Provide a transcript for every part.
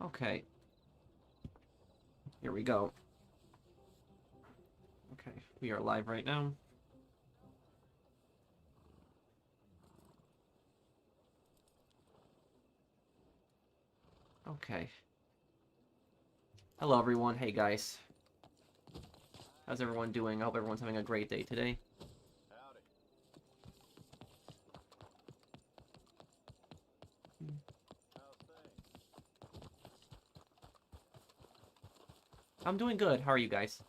Okay. Here we go. Okay, we are live right now. Okay. Hello, everyone. Hey, guys. How's everyone doing? I hope everyone's having a great day today. Howdy. How's things? I'm doing good. How are you guys?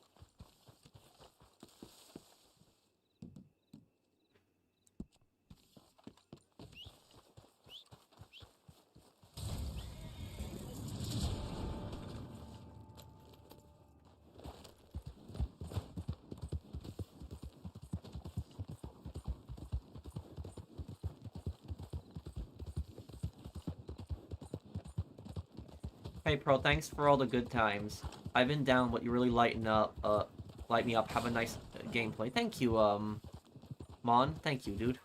Hey, Pro, thanks for all the good times. I've been down, but you really light me up. Have a nice gameplay. Thank you, Mon. Thank you, dude.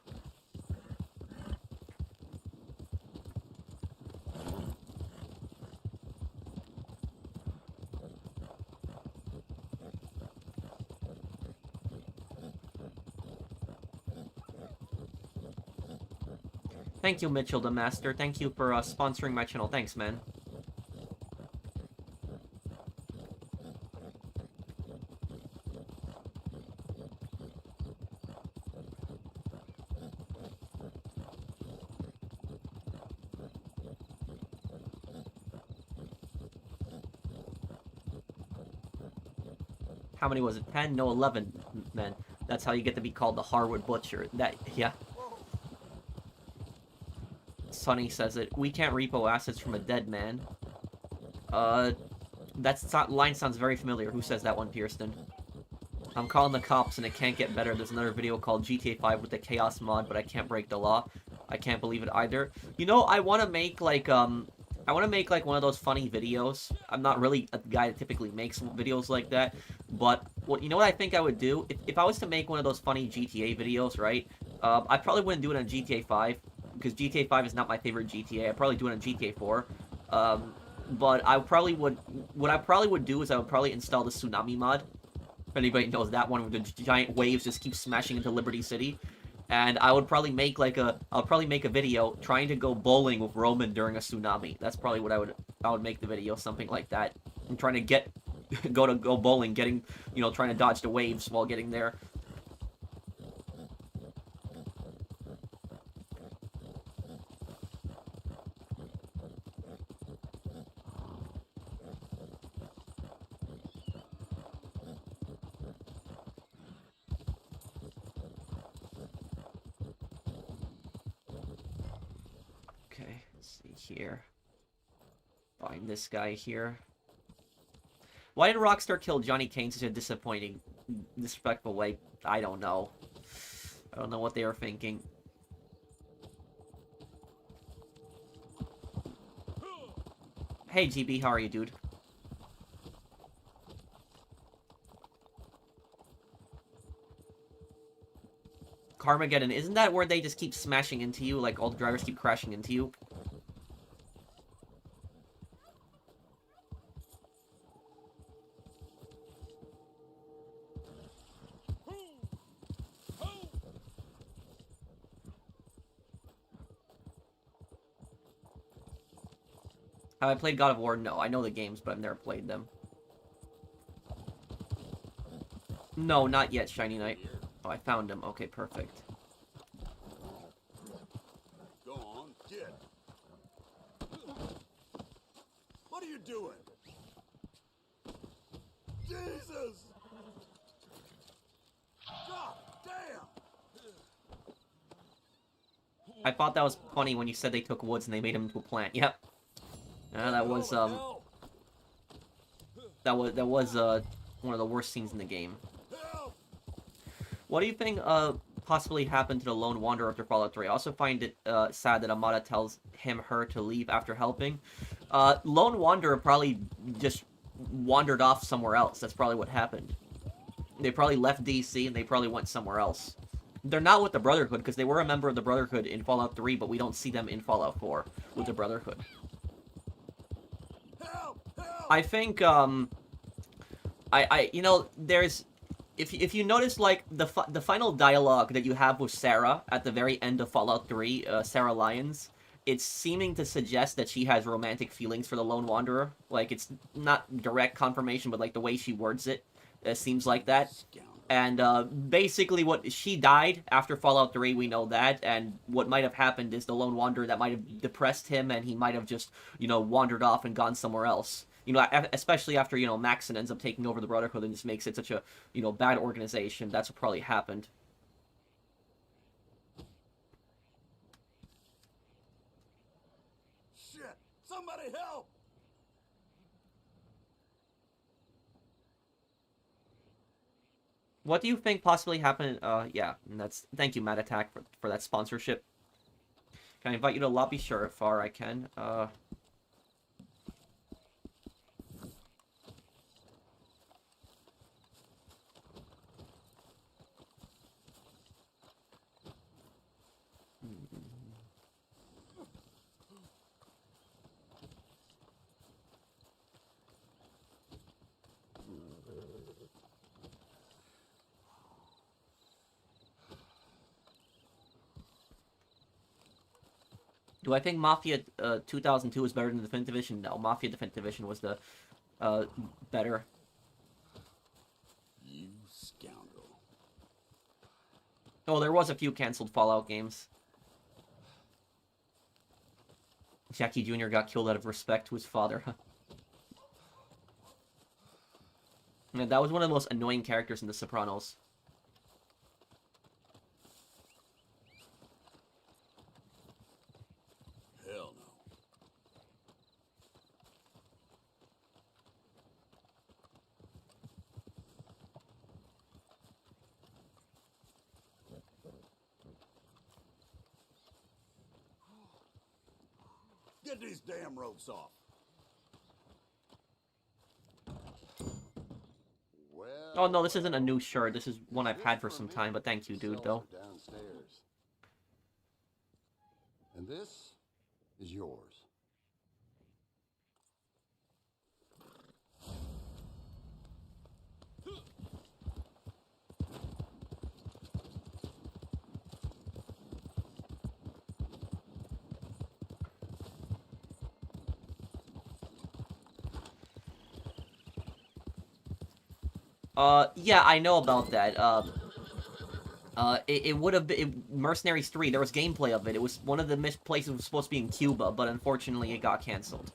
Thank you, Mitchell the Master. Thank you for sponsoring my channel. Thanks, man. How many was it? 10? No, 11, man. That's how you get to be called the Harwood Butcher. Yeah. Sonny says it. We can't repo assets from a dead man. That line sounds very familiar. Who says that one, Pierston? I'm calling the cops and it can't get better. There's another video called GTA 5 with the Chaos mod, but I can't break the law. I can't believe it either. You know, I want to make, like, one of those funny videos. I'm not really a guy that typically makes videos like that, but you know what I think I would do? If I was to make one of those funny GTA videos, right? I probably wouldn't do it on GTA 5, because GTA 5 is not my favorite GTA. I'd probably do it on GTA 4. But I probably would... What I probably would do is I would probably install the Tsunami mod. If anybody knows that one, where the giant waves just keep smashing into Liberty City. And I would probably make I'll probably make a video trying to go bowling with Roman during a tsunami. That's probably what I would make the video, something like that. I'm trying to go bowling, trying to dodge the waves while getting there. Here. Find this guy here. Why did Rockstar kill Johnny Cage in such a disappointing, disrespectful way? I don't know. I don't know what they were thinking. Hey, GB, how are you, dude? Carmageddon, isn't that where they just keep smashing into you? Like, all the drivers keep crashing into you? Have I played God of War? No, I know the games, but I've never played them. No, not yet, Shiny Knight. Oh, I found him. Okay, perfect. Go on, get. What are you doing? Jesus! God damn! I thought that was funny when you said they took woods and they made him into a plant. Yep. That was one of the worst scenes in the game. What do you think possibly happened to the Lone Wanderer after Fallout 3? I also find it sad that Amada tells her to leave after helping. Lone Wanderer probably just wandered off somewhere else. That's probably what happened. They probably left DC and they probably went somewhere else. They're not with the Brotherhood because they were a member of the Brotherhood in Fallout 3, but we don't see them in Fallout 4 with the Brotherhood. I think, you know, there's, if you notice, like, the final dialogue that you have with Sarah at the very end of Fallout 3, Sarah Lyons, it's seeming to suggest that she has romantic feelings for the Lone Wanderer. Like, it's not direct confirmation, but, like, the way she words it, seems like that. Scoundrel. And basically, what she died after Fallout 3, we know that. And what might have happened is the Lone Wanderer that might have depressed him, and he might have just, you know, wandered off and gone somewhere else. You know, especially after, you know, Maxon ends up taking over the Brotherhood and just makes it such a, you know, bad organization. That's what probably happened. Shit! Somebody help! What do you think possibly happened? Yeah, and that's, thank you, Matt Attack, for that sponsorship. Can I invite you to lobby? Sure, far I can. Do I think Mafia 2002 is better than Definitive Edition? No, Mafia Definitive Edition was the better. You scoundrel. Oh, there was a few canceled Fallout games. Jackie Jr. got killed out of respect to his father. Man, that was one of the most annoying characters in The Sopranos. Hell no. Get these damn ropes off. Well, Oh no, this isn't a new shirt. This is one I've had for some time, but thank you, dude, though. Downstairs. And this is yours. Yeah, I know about that. It would have been Mercenaries 3. There was gameplay of it. It was one of the places was supposed to be in Cuba, but unfortunately it got canceled.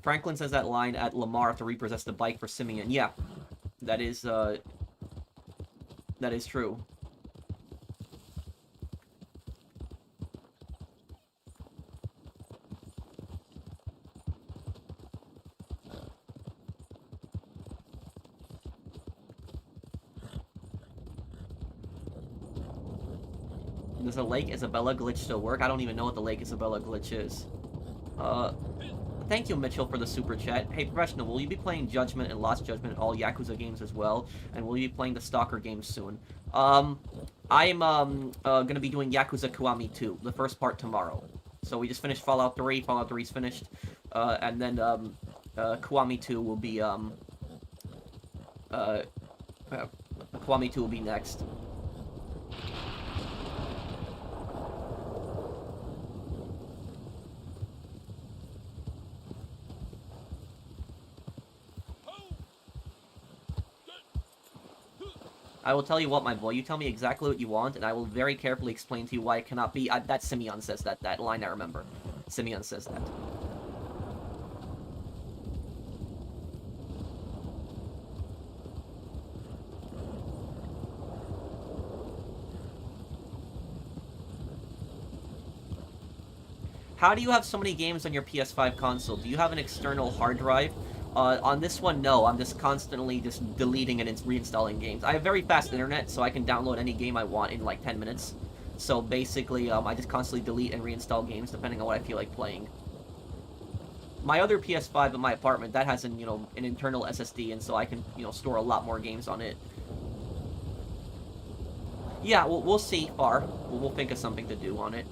Franklin says that line at Lamar to repossess the bike for Simeon. Yeah, that is true. Does the Lake Isabella glitch still work? I don't even know what the Lake Isabella glitch is. Thank you, Mitchell, for the super chat. Hey, Professional, will you be playing Judgment and Lost Judgment, all Yakuza games as well? And will you be playing the Stalker games soon? I'm gonna be doing Yakuza Kiwami 2, the first part tomorrow. So we just finished Fallout 3, Fallout 3's finished, and then, Kiwami 2 will be, Kiwami 2 will be next. I will tell you what, my boy. You tell me exactly what you want, and I will very carefully explain to you why it cannot be. That Simeon says that line I remember. Simeon says that. How do you have so many games on your PS5 console? Do you have an external hard drive? On this one, no. I'm just constantly just deleting and reinstalling games. I have very fast internet, so I can download any game I want in like 10 minutes. So basically, I just constantly delete and reinstall games depending on what I feel like playing. My other PS5 in my apartment, that has an internal SSD, and so I can, store a lot more games on it. Yeah, we'll see, Far. We'll think of something to do on it.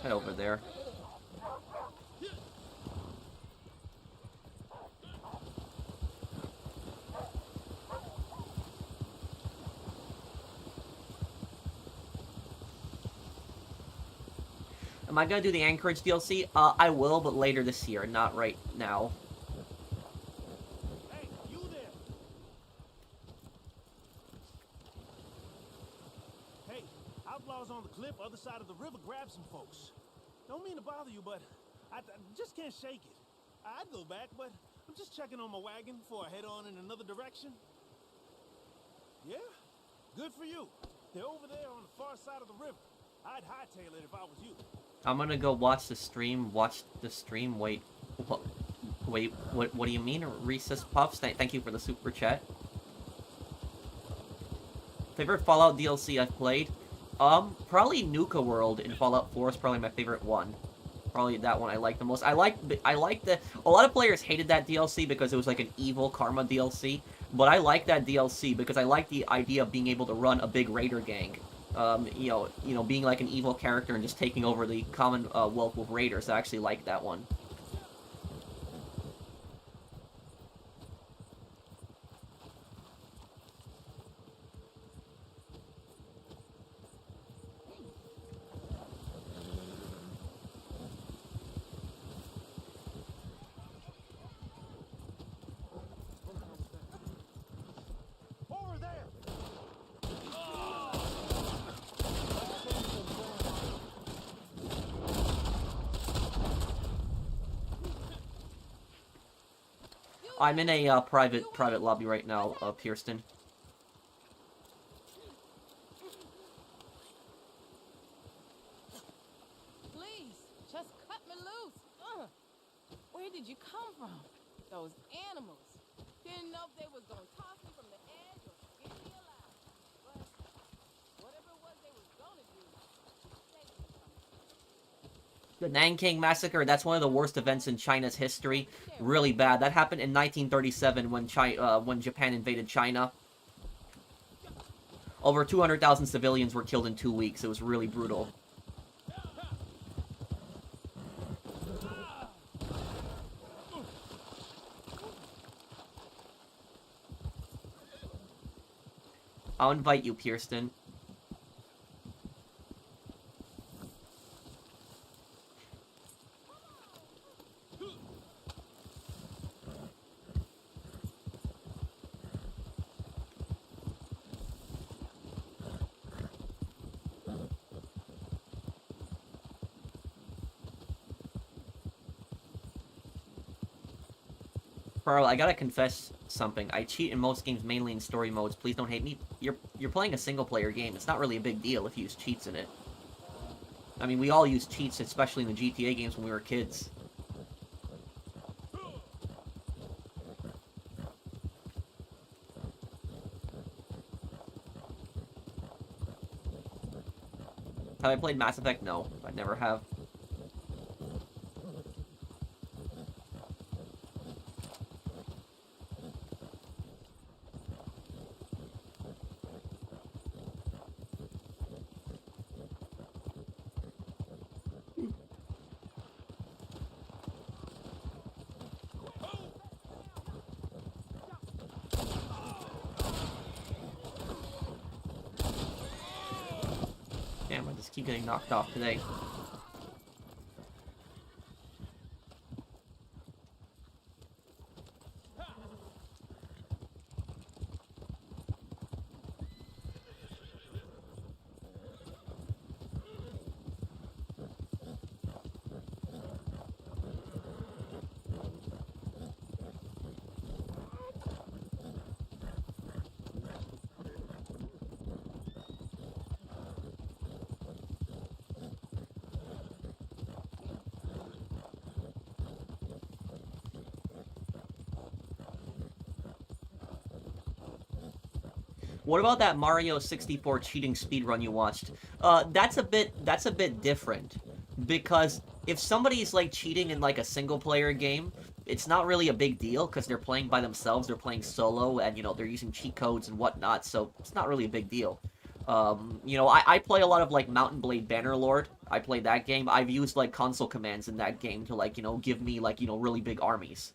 Head over there. Am I gonna do the Anchorage DLC? I will, but later this year, not right now. Hey, you there? Hey, outlaws on the cliff, other side of the river, grab some folks. Don't mean to bother you, but I just can't shake it. I'd go back, but I'm just checking on my wagon before I head on in another direction. Yeah? Good for you. They're over there on the far side of the river. I'd hightail it if I was you. I'm gonna go watch the stream. Wait, what do you mean? Recess Puffs? Thank you for the super chat. Favorite Fallout DLC I've played? Probably Nuka World in Fallout 4 is probably my favorite one. Probably that one I like the most. I like the... A lot of players hated that DLC because it was like an evil karma DLC. But I like that DLC because I like the idea of being able to run a big raider gang. You know, being like an evil character and just taking over the Commonwealth with raiders. I actually like that one. Over there! I'm in a private lobby right now, Pierston. Please, just cut me loose. Ugh. Where did you come from? Those animals. Didn't know if they was gonna toss me from the edge or skin me alive. But whatever it was they was gonna do, it saved me from it. The Nanking Massacre, that's one of the worst events in China's history. Really bad. That happened in 1937 when Japan invaded China. Over 200,000 civilians were killed in 2 weeks. It was really brutal. I'll invite you, Pierston. Pearl, I gotta confess something. I cheat in most games, mainly in story modes. Please don't hate me. You're playing a single-player game. It's not really a big deal if you use cheats in it. I mean, we all use cheats, especially in the GTA games when we were kids. Have I played Mass Effect? No, I never have. Damn, I just keep getting knocked off today. What about that Mario 64 cheating speedrun you watched? That's a bit different, because if somebody's like cheating in like a single player game, it's not really a big deal because they're playing by themselves, they're playing solo, and you know they're using cheat codes and whatnot, so it's not really a big deal. You know, I play a lot of like Mountain Blade Bannerlord. I play that game. I've used like console commands in that game to like, you know, give me like, you know, really big armies.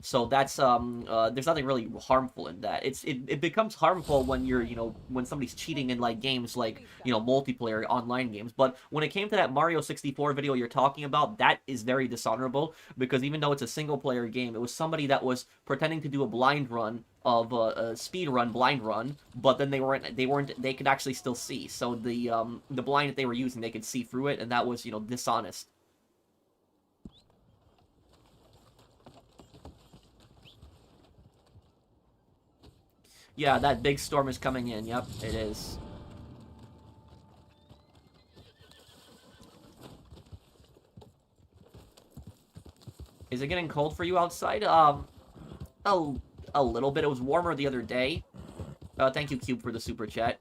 So that's there's nothing really harmful in that. It becomes harmful when you're, you know, when somebody's cheating in like games like, you know, multiplayer online games. But when it came to that Mario 64 video you're talking about, that is very dishonorable, because even though it's a single player game, it was somebody that was pretending to do a blind run of a speed run, blind run, but then they could actually still see. So the blind that they were using, they could see through it, and that was, you know, dishonest. Yeah, that big storm is coming in. Yep, it is. Is it getting cold for you outside? A little bit. It was warmer the other day. Thank you, Cube, for the super chat.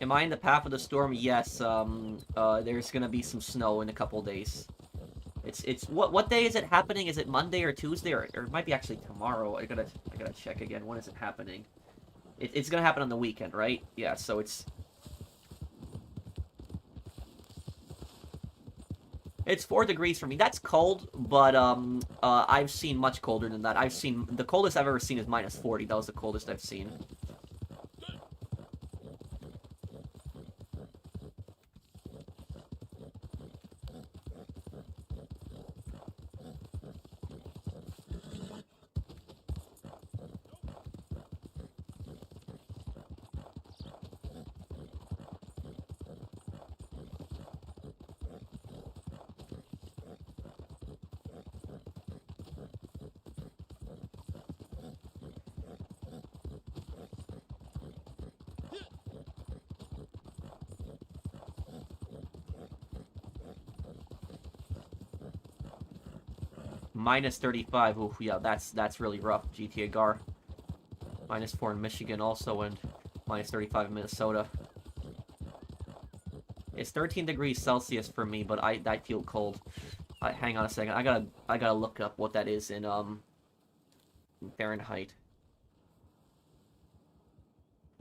Am I in the path of the storm? Yes. There's gonna be some snow in a couple days. It's what day is it happening? Is it Monday or Tuesday, or it might be actually tomorrow? I gotta check again. When is it happening? It's gonna happen on the weekend, right? Yeah. So it's 4 degrees for me. That's cold, but I've seen much colder than that. I've seen the coldest I've ever seen is -40. That was the coldest I've seen. -35. Ooh, yeah, that's really rough. GTA Gar. -4 in Michigan also, and -35 in Minnesota. It's 13 degrees Celsius for me, but I feel cold. Hang on a second. I gotta look up what that is in Fahrenheit.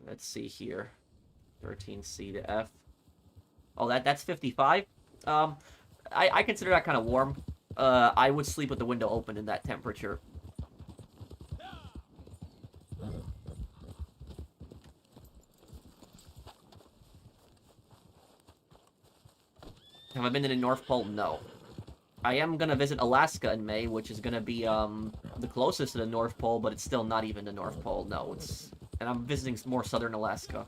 Let's see here. 13C to F. Oh, that's 55. I consider that kind of warm. I would sleep with the window open in that temperature. Have I been to the North Pole? No. I am gonna visit Alaska in May, which is gonna be the closest to the North Pole, but it's still not even the North Pole. No, and I'm visiting more southern Alaska.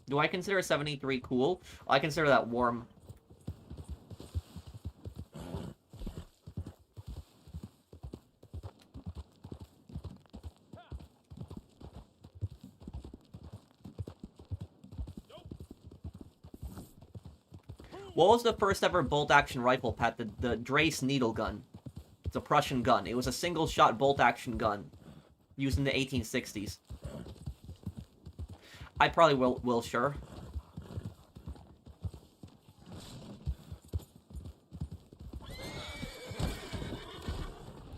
Do I consider 73 cool? I consider that warm. What was the first ever bolt-action rifle, Pat? The Drace needle gun. It's a Prussian gun. It was a single-shot bolt-action gun used in the 1860s. I probably will, sure.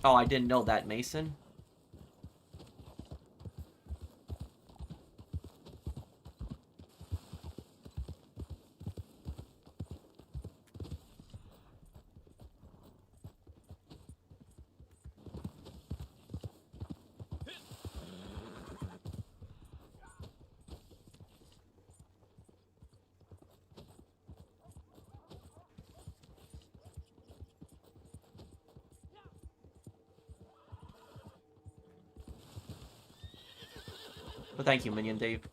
Oh, I didn't know that, Mason. But thank you, Minion Dave.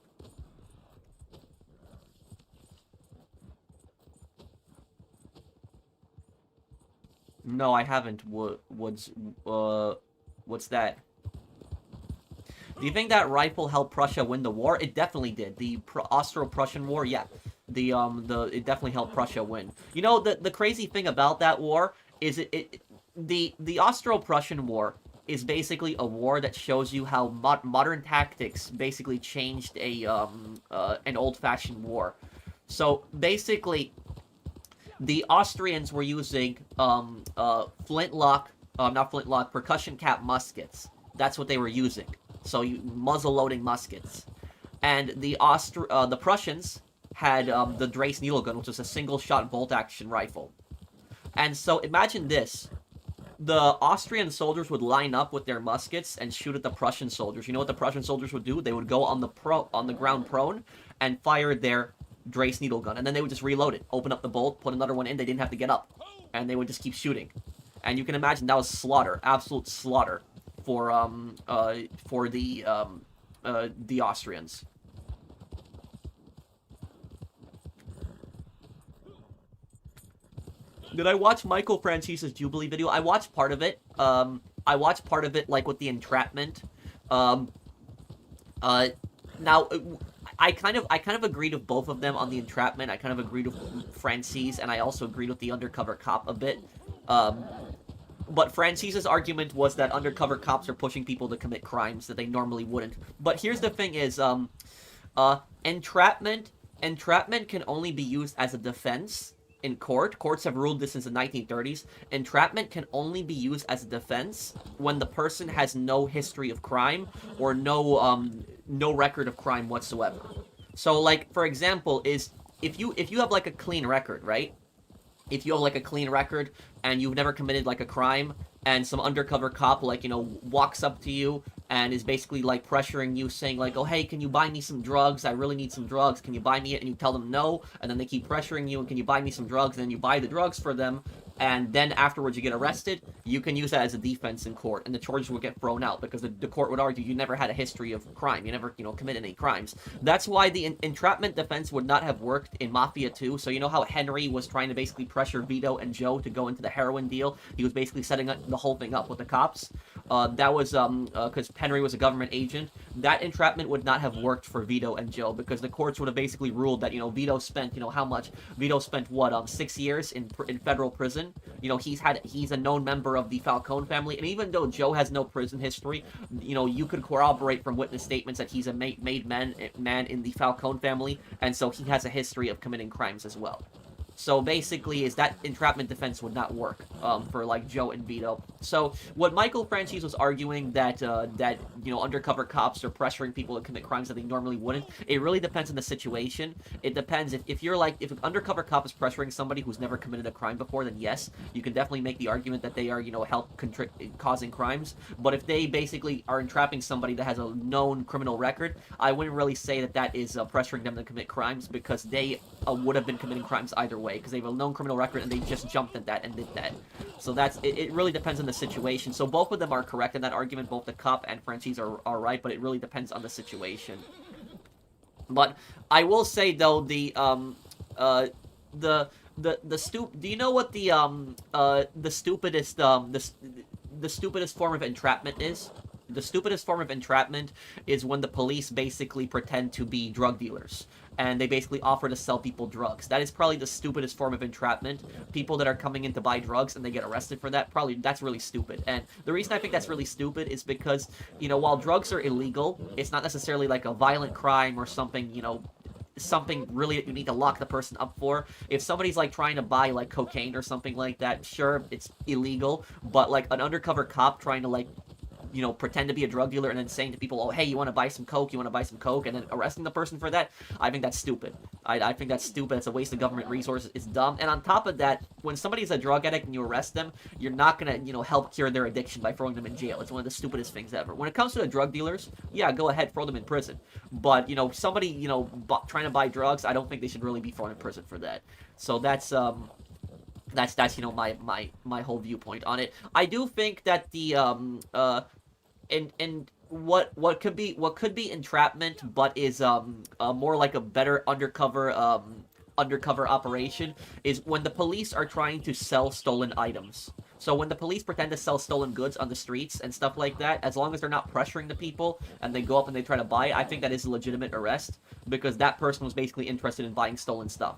No, I haven't. What's that? Do you think that rifle helped Prussia win the war? It definitely did. The Austro-Prussian War, yeah. It definitely helped Prussia win. You know, the crazy thing about that war is the Austro-Prussian War is basically a war that shows you how modern tactics basically changed an old-fashioned war. So basically, the Austrians were using percussion cap muskets. That's what they were using. So muzzle loading muskets, and the Prussians had the Drace needle gun, which was a single shot bolt action rifle. And so imagine this: the Austrian soldiers would line up with their muskets and shoot at the Prussian soldiers. You know what the Prussian soldiers would do? They would go on the ground prone and fire their Drace needle gun, and then they would just reload it, open up the bolt, put another one in. They didn't have to get up, and they would just keep shooting. And you can imagine that was slaughter, absolute slaughter for the Austrians. Did I watch Michael Francese's Jubilee video? I watched part of it. I watched part of it like with the Entrapment. Now I kind of agreed with both of them on the Entrapment. I kind of agreed with Francese, and I also agreed with the undercover cop a bit. But Francese's argument was that undercover cops are pushing people to commit crimes that they normally wouldn't. But here's the thing is, entrapment can only be used as a defense in court. Courts have ruled this since the 1930s. Entrapment can only be used as a defense when the person has no history of crime or no record of crime whatsoever. So, like, for example, is if you have like a clean record, right? If you have like a clean record and you've never committed like a crime, and some undercover cop like, you know, walks up to you and is basically like pressuring you, saying like, oh hey, can you buy me some drugs? I really need some drugs. Can you buy me it? And you tell them no, and then they keep pressuring you, and can you buy me some drugs? And then you buy the drugs for them, and then afterwards you get arrested. You can use that as a defense in court, and the charges will get thrown out because the court would argue you never had a history of crime. You never, committed any crimes. That's why the entrapment defense would not have worked in Mafia 2. So you know how Henry was trying to basically pressure Vito and Joe to go into the heroin deal? He was basically setting up the whole thing up with the cops. That was because Henry was a government agent. That entrapment would not have worked for Vito and Joe because the courts would have basically ruled that, Vito spent, how much? Vito spent what, 6 years in federal prison. He's a known member of the Falcone family, and even though Joe has no prison history, you could corroborate from witness statements that he's a made man in the Falcone family, and so he has a history of committing crimes as well. So basically, is that entrapment defense would not work for like Joe and Vito. So what Michael Franchise was arguing that undercover cops are pressuring people to commit crimes that they normally wouldn't. It really depends on the situation. It depends if an undercover cop is pressuring somebody who's never committed a crime before, then yes, you can definitely make the argument that they are causing crimes. But if they basically are entrapping somebody that has a known criminal record, I wouldn't really say that is pressuring them to commit crimes because they would have been committing crimes either way. Because they have a known criminal record and they just jumped at that and did that. So it really depends on the situation. So both of them are correct in that argument. Both the cop and Franchise are right, but it really depends on the situation. But I will say though, do you know what the stupidest form of entrapment is? The stupidest form of entrapment is when the police basically pretend to be drug dealers. And they basically offer to sell people drugs. That is probably the stupidest form of entrapment. People that are coming in to buy drugs and they get arrested for that, that's really stupid. And the reason I think that's really stupid is because, while drugs are illegal, it's not necessarily like a violent crime or something, something really that you need to lock the person up for. If somebody's like trying to buy like cocaine or something like that, sure, it's illegal. But like an undercover cop trying to like pretend to be a drug dealer and then saying to people, oh, hey, you want to buy some coke, and then arresting the person for that, I think that's stupid. I think that's stupid. It's a waste of government resources. It's dumb. And on top of that, when somebody's a drug addict and you arrest them, you're not going to, help cure their addiction by throwing them in jail. It's one of the stupidest things ever. When it comes to the drug dealers, yeah, go ahead, throw them in prison. But, somebody, trying to buy drugs, I don't think they should really be thrown in prison for that. So that's my whole viewpoint on it. I do think that the what could be entrapment, but is more like a better undercover operation, is when the police are trying to sell stolen items. So when the police pretend to sell stolen goods on the streets and stuff like that, as long as they're not pressuring the people and they go up and they try to buy it, I think that is a legitimate arrest, because that person was basically interested in buying stolen stuff.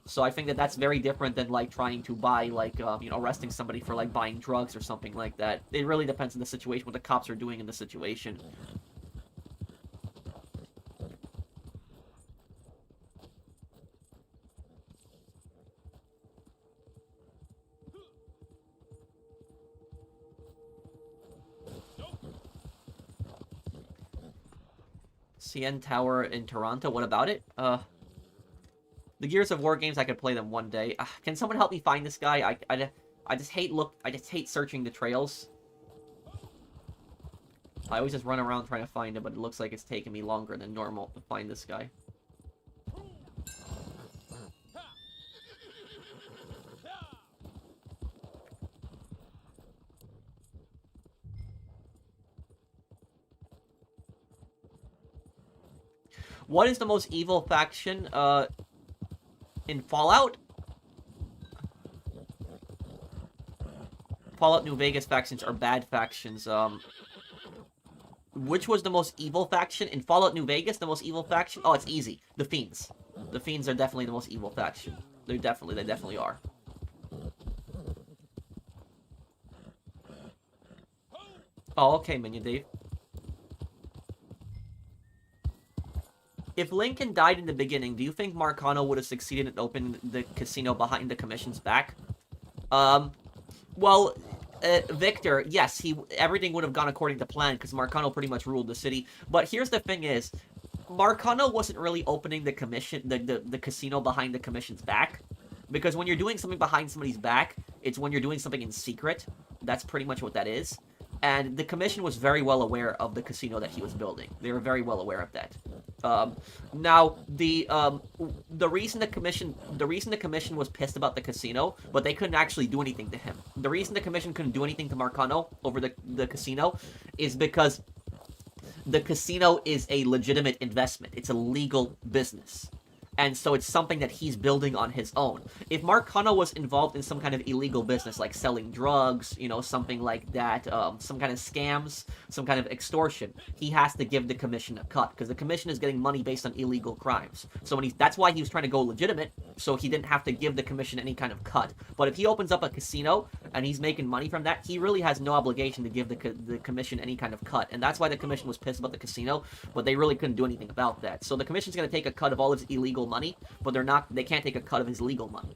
So I think that that's very different than like trying to buy like arresting somebody for like buying drugs or something like that. It really depends on the situation, what the cops are doing in the situation. CN Tower in Toronto, what about it? The Gears of War games, I could play them one day. Can someone help me find this guy? I just hate searching the trails. I always just run around trying to find him, but it looks like it's taking me longer than normal to find this guy. What is the most evil faction in Fallout? Fallout New Vegas factions are bad factions. Which was the most evil faction? In Fallout New Vegas, the most evil faction? Oh, it's easy. The Fiends. The Fiends are definitely the most evil faction. They definitely are. Oh, okay, Minion Dave. If Lincoln died in the beginning, do you think Marcano would have succeeded in opening the casino behind the Commission's back? Well, Victor, yes, everything would have gone according to plan because Marcano pretty much ruled the city. But here's the thing is, Marcano wasn't really opening the casino behind the Commission's back. Because when you're doing something behind somebody's back, it's when you're doing something in secret. That's pretty much what that is. And the Commission was very well aware of the casino that he was building. They were very well aware of that. Now, the reason the Commission was pissed about the casino, but they couldn't actually do anything to him. The reason the Commission couldn't do anything to Marcano over the casino is because the casino is a legitimate investment. It's a legal business. And so it's something that he's building on his own. If Marcano was involved in some kind of illegal business, like selling drugs, something like that, some kind of scams, some kind of extortion, he has to give the Commission a cut, because the Commission is getting money based on illegal crimes. So that's why he was trying to go legitimate, so he didn't have to give the Commission any kind of cut. But if he opens up a casino, and he's making money from that, he really has no obligation to give the Commission any kind of cut. And that's why the Commission was pissed about the casino, but they really couldn't do anything about that. So the Commission's going to take a cut of all his illegal money, but they can't take a cut of his legal money.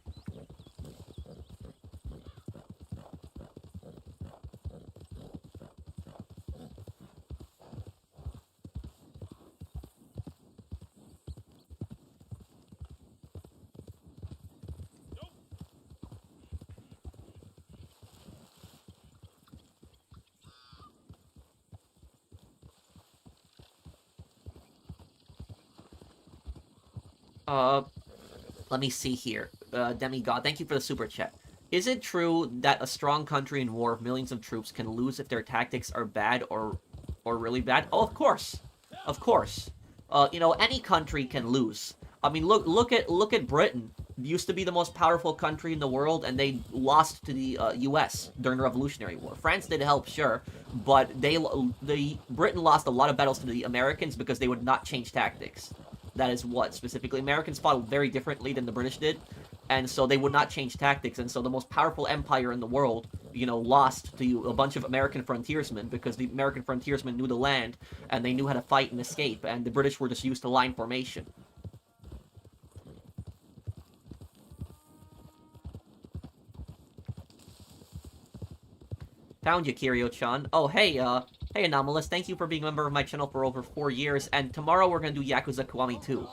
Let me see here. Demigod, thank you for the super chat. Is it true that a strong country in war of millions of troops can lose if their tactics are bad or really bad? Oh, of course. Of course. Any country can lose. I mean, look at Britain. It used to be the most powerful country in the world, and they lost to the U.S. during the Revolutionary War. France did help, sure, but Britain lost a lot of battles to the Americans because they would not change tactics. That is what, specifically. Americans fought very differently than the British did, and so they would not change tactics, and so the most powerful empire in the world, lost to a bunch of American frontiersmen, because the American frontiersmen knew the land, and they knew how to fight and escape, and the British were just used to line formation. Found you, Kirio-chan. Oh, hey, hey, Anomalous, thank you for being a member of my channel for over 4 years, and tomorrow we're gonna do Yakuza Kiwami 2.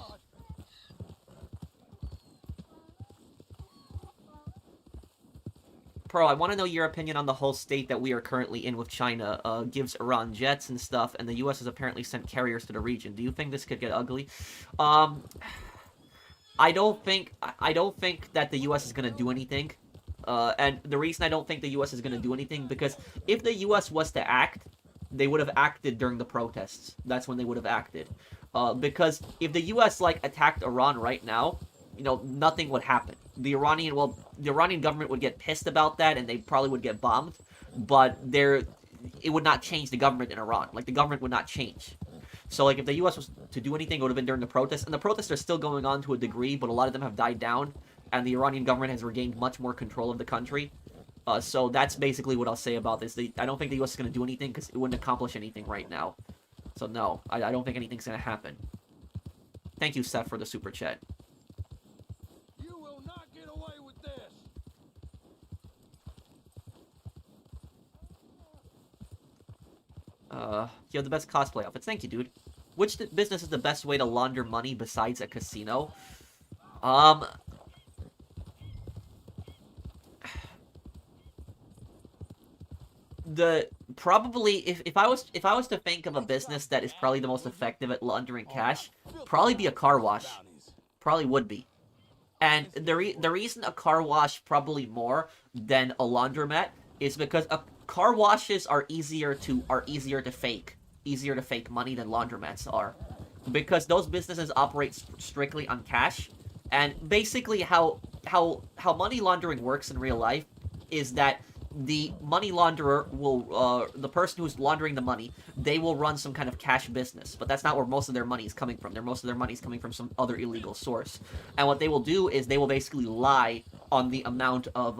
Pro, I want to know your opinion on the whole state that we are currently in with China. Gives Iran jets and stuff, and the U.S. has apparently sent carriers to the region. Do you think this could get ugly? I don't think that the U.S. is gonna do anything. And the reason I don't think the U.S. is going to do anything, because if the U.S. was to act, they would have acted during the protests. That's when they would have acted. Because if the U.S. like attacked Iran right now, nothing would happen. The Iranian government would get pissed about that, and they probably would get bombed. But it would not change the government in Iran. Like, the government would not change. So, like, if the U.S. was to do anything, it would have been during the protests. And the protests are still going on to a degree, but a lot of them have died down. And the Iranian government has regained much more control of the country. So that's basically what I'll say about this. I don't think the U.S. is going to do anything because it wouldn't accomplish anything right now. So no, I don't think anything's going to happen. Thank you, Seth, for the super chat. You will not get away with this. You have the best cosplay outfits. Thank you, dude. Which business is the best way to launder money besides a casino? Probably if I was to think of a business that is probably the most effective at laundering cash, probably be a car wash. Probably would be. And the reason a car wash probably more than a laundromat is because car washes are easier to fake money than laundromats are, because those businesses operate strictly on cash. And basically how money laundering works in real life is that the money launderer will, the person who's laundering the money, they will run some kind of cash business, but that's not where most of their money is coming from. Most of their money is coming from some other illegal source. And what they will do is they will basically lie on the amount of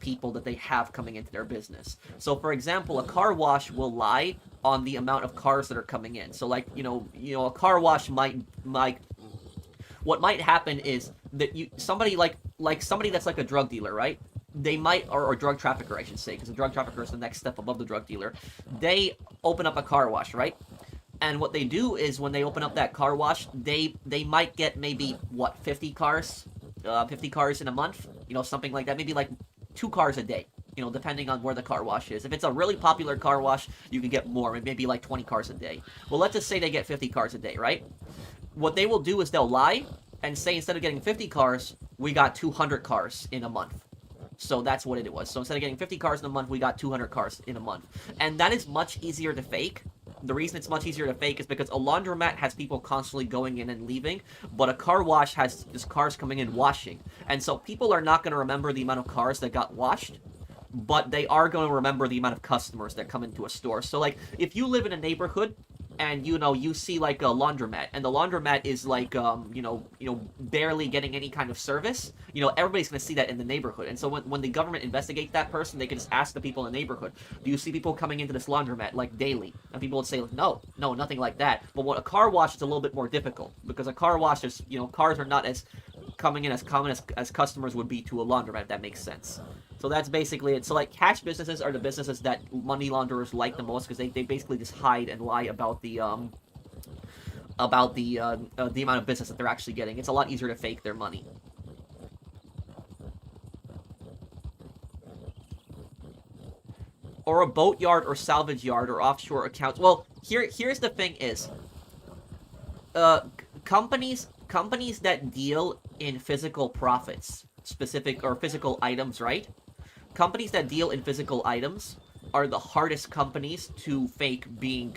people that they have coming into their business. So, for example, a car wash will lie on the amount of cars that are coming in. So, like, a car wash what might happen is that somebody that's like a drug dealer, right? They might, or drug trafficker, I should say, because a drug trafficker is the next step above the drug dealer. They open up a car wash, right? And what they do is when they open up that car wash, they might get maybe, 50 cars? 50 cars in a month? Something like that. Maybe like 2 cars a day, depending on where the car wash is. If it's a really popular car wash, you can get more, maybe like 20 cars a day. Well, let's just say they get 50 cars a day, right? What they will do is they'll lie and say, instead of getting 50 cars, we got 200 cars in a month. So that's what it was. So instead of getting 50 cars in a month, we got 200 cars in a month. And that is much easier to fake. The reason it's much easier to fake is because a laundromat has people constantly going in and leaving, but a car wash has just cars coming in washing. And so people are not going to remember the amount of cars that got washed, but they are going to remember the amount of customers that come into a store. So, like, if you live in a neighborhood and you see like a laundromat, and the laundromat is like barely getting any kind of service, everybody's gonna see that in the neighborhood. And so when the government investigates that person, they can just ask the people in the neighborhood, do you see people coming into this laundromat like daily? And people would say, no, nothing like that. But what a car wash is a little bit more difficult, because a car wash is, cars are not as coming in as common as customers would be to a laundromat, if that makes sense. So that's basically it. So, like, cash businesses are the businesses that money launderers like the most, because they basically just hide and lie about the amount of business that they're actually getting. It's a lot easier to fake their money. Or a boat yard or salvage yard or offshore accounts. Well, here's the thing is, companies that deal in physical profits, physical items, right? Companies that deal in physical items are the hardest companies to fake being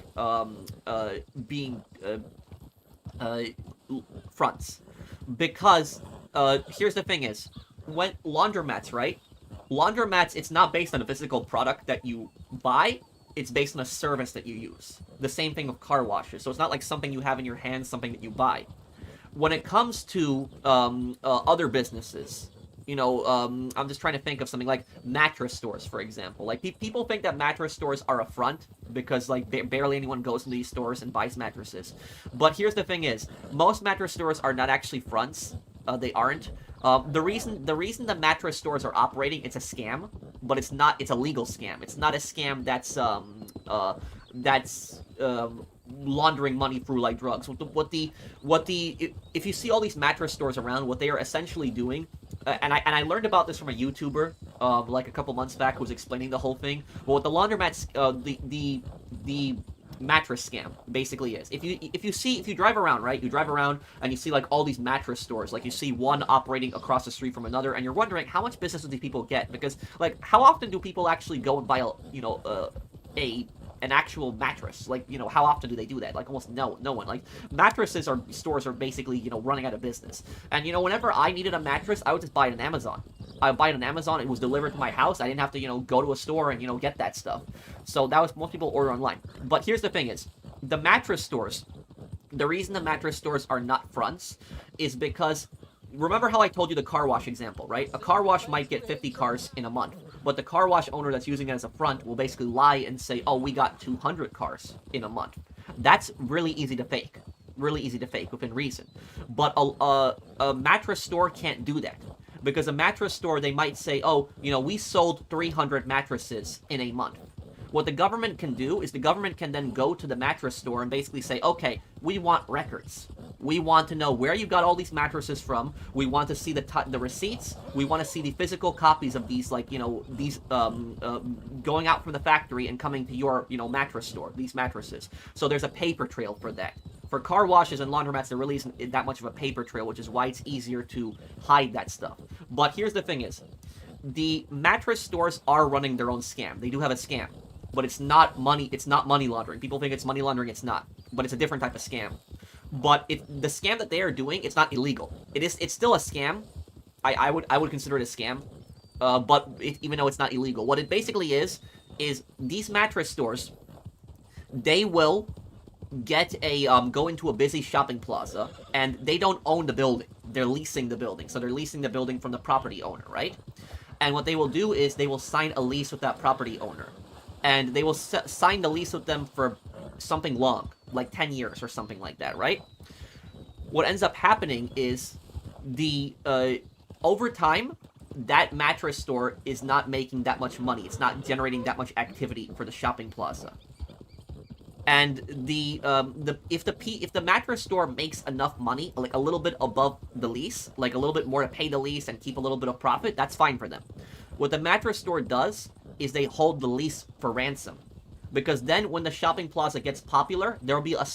fronts. Because here's the thing is, when laundromats, right? Laundromats, it's not based on a physical product that you buy, it's based on a service that you use. The same thing with car washes. So it's not like something you have in your hands, something that you buy. When it comes to other businesses, I'm just trying to think of something like mattress stores, for example. Like, people think that mattress stores are a front because, like, barely anyone goes into these stores and buys mattresses. But here's the thing is, most mattress stores are not actually fronts. They aren't. The reason the mattress stores are operating, it's a scam, but it's a legal scam. It's not a scam that's laundering money through like drugs. If you see all these mattress stores around, what they are essentially doing, and I learned about this from a YouTuber like a couple months back, who was explaining the whole thing. But what the laundromats, the mattress scam basically is, if you drive around, right? You drive around and you see like all these mattress stores, like you see one operating across the street from another, and you're wondering how much business do these people get, because like how often do people actually go and buy an actual mattress. Like, how often do they do that? Like, almost no one. Like, stores are basically, running out of business. And, whenever I needed a mattress, I would just buy it on Amazon. I would buy it on Amazon, it was delivered to my house, I didn't have to, go to a store and, get that stuff. So that was, most people order online. But here's the thing is, the mattress stores, the reason the mattress stores are not fronts is because, remember how I told you the car wash example, right? A car wash might get 50 cars in a month, but the car wash owner that's using it as a front will basically lie and say, oh, we got 200 cars in a month. That's really easy to fake. Really easy to fake within reason. But a mattress store can't do that. Because a mattress store, they might say, oh, we sold 300 mattresses in a month. What the government can do is the government can then go to the mattress store and basically say, okay, we want records. We want to know where you got all these mattresses from. We want to see the receipts. We want to see the physical copies of these, these going out from the factory and coming to your, mattress store, these mattresses. So there's a paper trail for that. For car washes and laundromats, there really isn't that much of a paper trail, which is why it's easier to hide that stuff. But here's the thing is, the mattress stores are running their own scam. They do have a scam. But it's not money laundering. People think it's money laundering, it's not. But it's a different type of scam. But the scam that they are doing, it's not illegal. It's still a scam. I would consider it a scam. But even though it's not illegal. What it basically is these mattress stores, they will go into a busy shopping plaza, and they don't own the building. They're leasing the building. So they're leasing the building from the property owner, right? And what they will do is they will sign a lease with that property owner. And they will sign the lease with them for something long, like 10 years or something like that, right? What ends up happening is over time, that mattress store is not making that much money. It's not generating that much activity for the shopping plaza. And if the mattress store makes enough money, like a little bit above the lease, like a little bit more to pay the lease and keep a little bit of profit, that's fine for them. What the mattress store does is they hold the lease for ransom. Because then when the shopping plaza gets popular, there will be a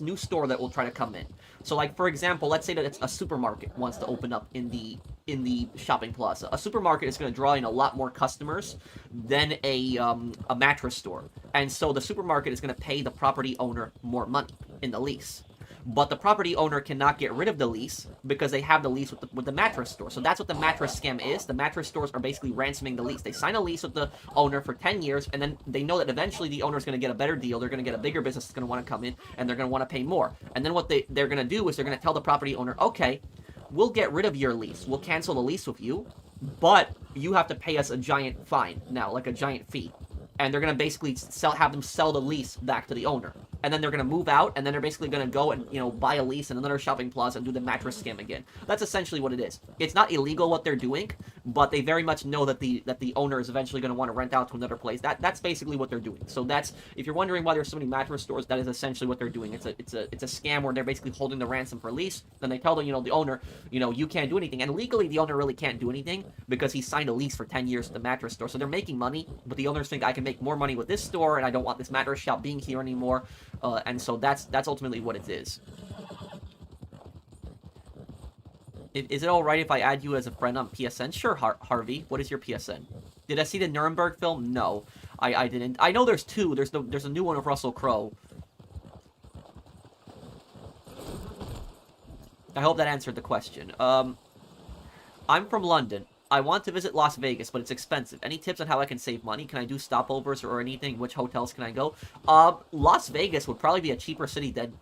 new store that will try to come in. So like, for example, let's say that it's a supermarket wants to open up in the shopping plaza. A supermarket is going to draw in a lot more customers than a mattress store. And so the supermarket is going to pay the property owner more money in the lease. But the property owner cannot get rid of the lease because they have the lease with the mattress store. So that's what the mattress scam is. The mattress stores are basically ransoming the lease. They sign a lease with the owner for 10 years, and then they know that eventually the owner is going to get a better deal. They're going to get a bigger business that's going to want to come in, and they're going to want to pay more. And then what they're going to do is they're going to tell the property owner, okay, we'll get rid of your lease. We'll cancel the lease with you, but you have to pay us a giant fine now, like a giant fee. And they're going to basically have them sell the lease back to the owner. And then they're going to move out, and then they're basically going to go and, buy a lease in another shopping plaza and do the mattress scam again. That's essentially what it is. It's not illegal what they're doing, but they very much know that the owner is eventually going to want to rent out to another place. That's basically what they're doing. So if you're wondering why there's so many mattress stores, that is essentially what they're doing. It's a scam where they're basically holding the ransom for lease. Then they tell the owner, you can't do anything. And legally, the owner really can't do anything because he signed a lease for 10 years at the mattress store. So they're making money, but the owners think I can make more money with this store, and I don't want this mattress shop being here anymore. And so that's ultimately what it is. Is it alright if I add you as a friend on PSN? Sure, Harvey. What is your PSN? Did I see the Nuremberg film? No, I didn't. I know there's two. There's a new one of Russell Crowe. I hope that answered the question. I'm from London. I want to visit Las Vegas, but it's expensive. Any tips on how I can save money? Can I do stopovers or anything? Which hotels can I go? Las Vegas would probably be a cheaper city than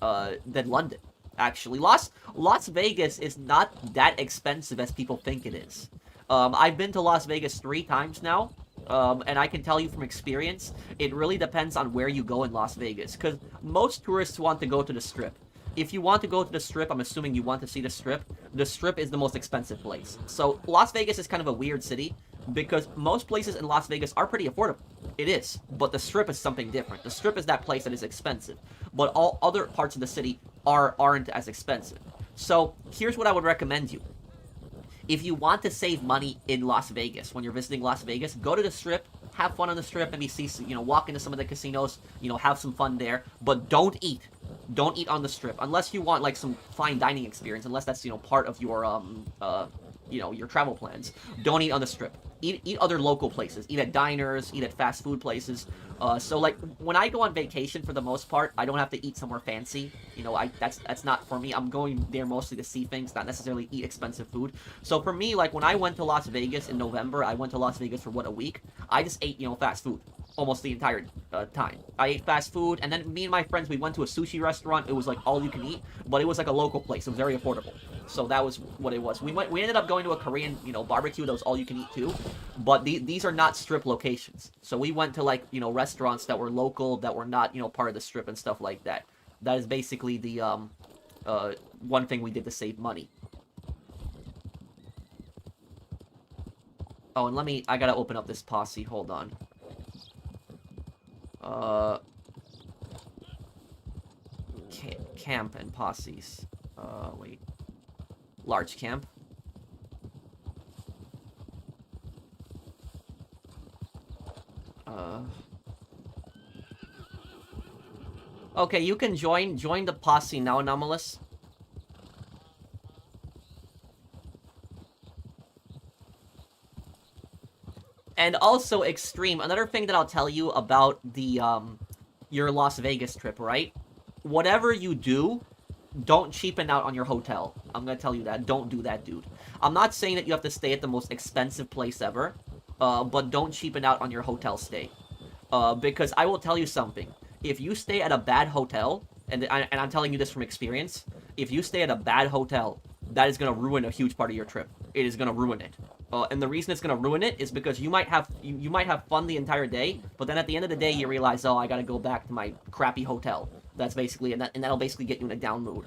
London. Actually, Las Vegas is not that expensive as people think it is. I've been to Las Vegas 3 times now. And I can tell you from experience, it really depends on where you go in Las Vegas. Because most tourists want to go to the Strip. If you want to go to the Strip, I'm assuming you want to see the Strip. The Strip is the most expensive place. So Las Vegas is kind of a weird city because most places in Las Vegas are pretty affordable. It is. But the Strip is something different. The Strip is that place that is expensive. But all other parts of the city aren't as expensive. So here's what I would recommend you. If you want to save money in Las Vegas, when you're visiting Las Vegas, go to the Strip, have fun on the Strip, maybe see, walk into some of the casinos, have some fun there, but don't eat. Don't eat on the Strip, unless you want, like, some fine dining experience, unless that's, part of your, your travel plans. Don't eat on the Strip. eat other local places. Eat at diners, eat at fast food places. So like when I go on vacation, for the most part, I don't have to eat somewhere fancy. You know, that's not for me. I'm going there mostly to see things, not necessarily eat expensive food. So for me, like when I went to Las Vegas in November, I went to Las Vegas for what, a week? I just ate, you know, fast food almost the entire time. I ate fast food, and then me and my friends, we went to a sushi restaurant. It was like all you can eat, but it was like a local place. It was very affordable. So that was what it was. We ended up going to a Korean, you know, barbecue that was all you can eat too, but these are not strip locations. So we went to like, you know, restaurants that were local, that were not, you know, part of the strip and stuff like that. That is basically the one thing we did to save money. Oh, and I gotta open up this posse. Hold on. Camp and posses. Wait. Large camp. Okay, you can join the posse now, Anomalous. And also, Extreme, another thing that I'll tell you about the, your Las Vegas trip, right? Whatever you do, don't cheapen out on your hotel. I'm gonna tell you that. Don't do that, dude. I'm not saying that you have to stay at the most expensive place ever, but don't cheapen out on your hotel stay. Because I will tell you something. If you stay at a bad hotel, and I'm telling you this from experience, if you stay at a bad hotel, that is gonna ruin a huge part of your trip. It is gonna ruin it. And the reason it's gonna ruin it is because you might have fun the entire day, but then at the end of the day you realize, oh, I gotta go back to my crappy hotel. That's basically, and that'll basically get you in a down mood.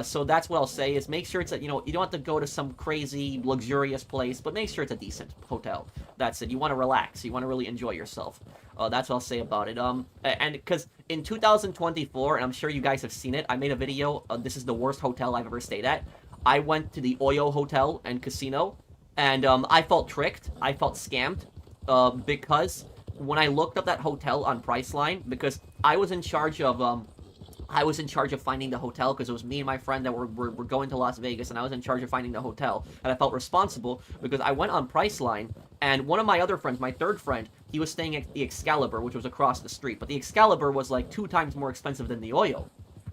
So that's what I'll say is make sure it's you know, you don't have to go to some crazy luxurious place, but make sure it's a decent hotel. That's it. You want to relax. You want to really enjoy yourself. That's what I'll say about it. And because in 2024, and I'm sure you guys have seen it, I made a video. This is the worst hotel I've ever stayed at. I went to the Oyo Hotel and Casino, and I felt tricked. I felt scammed, because when I looked up that hotel on Priceline, because I was in charge of finding the hotel, because it was me and my friend that were going to Las Vegas, and I was in charge of finding the hotel, and I felt responsible because I went on Priceline, and one of my other friends, my third friend, he was staying at the Excalibur, which was across the street, but the Excalibur was like 2 times more expensive than the Oyo.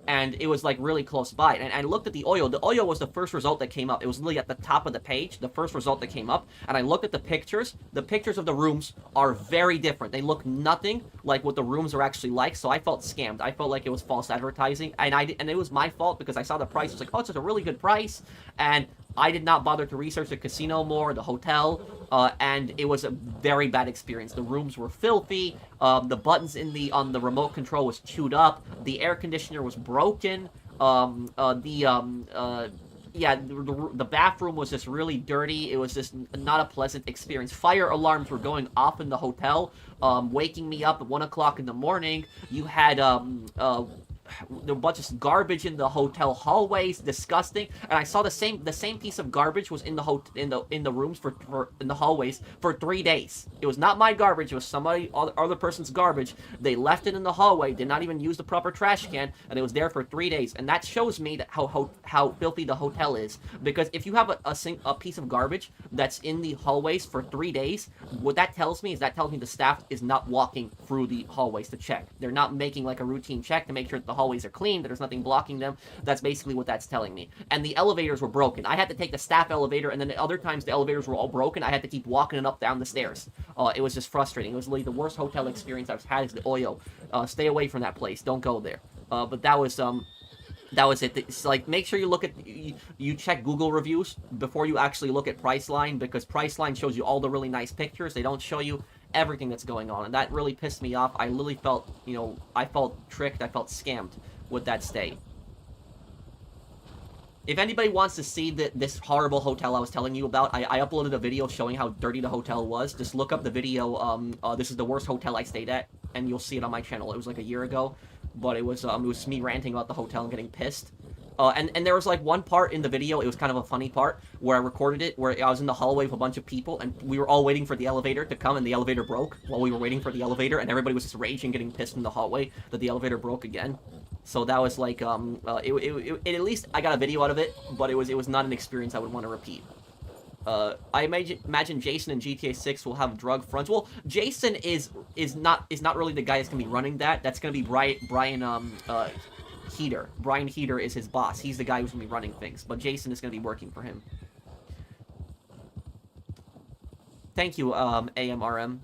And it was like really close by. And I looked at the Oyo. The Oyo was the first result that came up. It was literally at the top of the page, the first result that came up. And I looked at the pictures. The pictures of the rooms are very different. They look nothing like what the rooms are actually like. So I felt scammed. I felt like it was false advertising. And it was my fault because I saw the price. I was like, oh, it's a really good price. And I did not bother to research the casino more, the hotel, and it was a very bad experience. The rooms were filthy. The buttons on the remote control was chewed up. The air conditioner was broken. The bathroom was just really dirty. It was just not a pleasant experience. Fire alarms were going off in the hotel, waking me up at 1 o'clock in the morning. You had there were a bunch of garbage in the hotel hallways, disgusting. And I saw the same piece of garbage was in the rooms in the hallways for 3 days. It was not my garbage, it was somebody other person's garbage. They left it in the hallway, did not even use the proper trash can, and it was there for 3 days. And that shows me that how filthy the hotel is. Because if you have a piece of garbage that's in the hallways for 3 days, what that tells me is the staff is not walking through the hallways to check. They're not making like a routine check to make sure that the hallways are clean, that there's nothing blocking them. That's basically what that's telling me. And the elevators were broken. I had to take the staff elevator, and then the other times the elevators were all broken, I had to keep walking it up down the stairs. It was just frustrating. It was literally the worst hotel experience I've had is the Oyo. Stay away from that place. Don't go there. But that was it. It's like, make sure you look at, you check Google reviews before you actually look at Priceline, because Priceline shows you all the really nice pictures. They don't show you everything that's going on, and that really pissed me off. I literally felt, I felt tricked. I felt scammed with that stay. If anybody wants to see this horrible hotel I was telling you about, I uploaded a video showing how dirty the hotel was. Just look up the video, this is the worst hotel I stayed at, and you'll see it on my channel. It was like a year ago, but it was me ranting about the hotel and getting pissed. And there was like one part in the video, it was kind of a funny part, where I recorded it, where I was in the hallway with a bunch of people, and we were all waiting for the elevator to come, and the elevator broke while we were waiting for the elevator, and everybody was just raging, getting pissed in the hallway that the elevator broke again. So that was like, at least I got a video out of it, but it was not an experience I would want to repeat. I imagine Jason in GTA 6 will have drug fronts. Well, Jason is not really the guy that's gonna be running that. That's gonna be Brian Heater. Brian Heater is his boss. He's the guy who's gonna be running things. But Jason is gonna be working for him. Thank you, AMRM.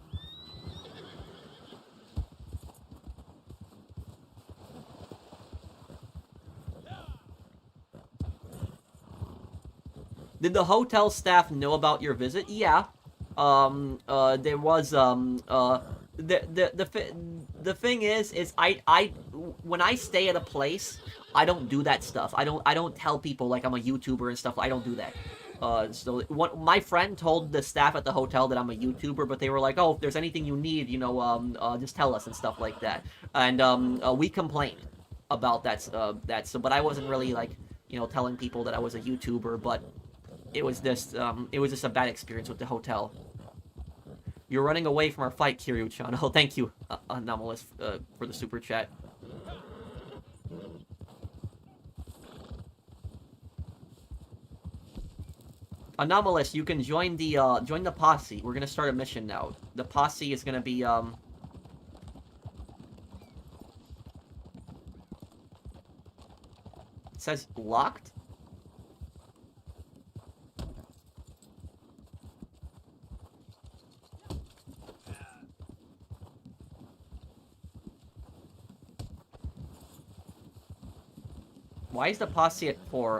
Did the hotel staff know about your visit? Yeah. There was the thing is I when I stay at a place, I don't do that stuff. I don't tell people like I'm a YouTuber and stuff. I don't do that. So my friend told the staff at the hotel that I'm a YouTuber, but they were like, "Oh, if there's anything you need, you know, just tell us," and stuff like that. And we complained about that. But I wasn't really like, you know, telling people that I was a YouTuber. But it was just a bad experience with the hotel. You're running away from our fight, Kiryu-chan. Oh, thank you, Anomalous, for the super chat. Anomalous, you can join the posse. We're gonna start a mission now. The posse is gonna be It says locked? Why is the posse at 4?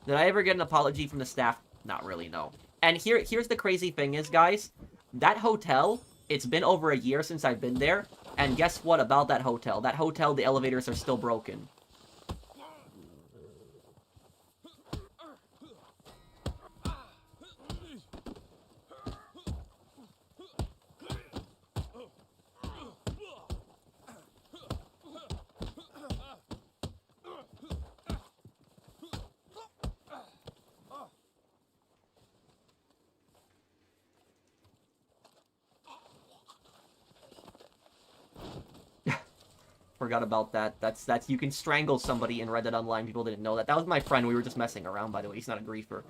Did I ever get an apology from the staff? Not really, no. And here's the crazy thing is, guys, that hotel, it's been over a year since I've been there, and guess what about that hotel? That hotel, the elevators are still broken. Forgot about that. That's you can strangle somebody in Red Dead Online. People didn't know that. That was my friend. We were just messing around, by the way. He's not a griefer.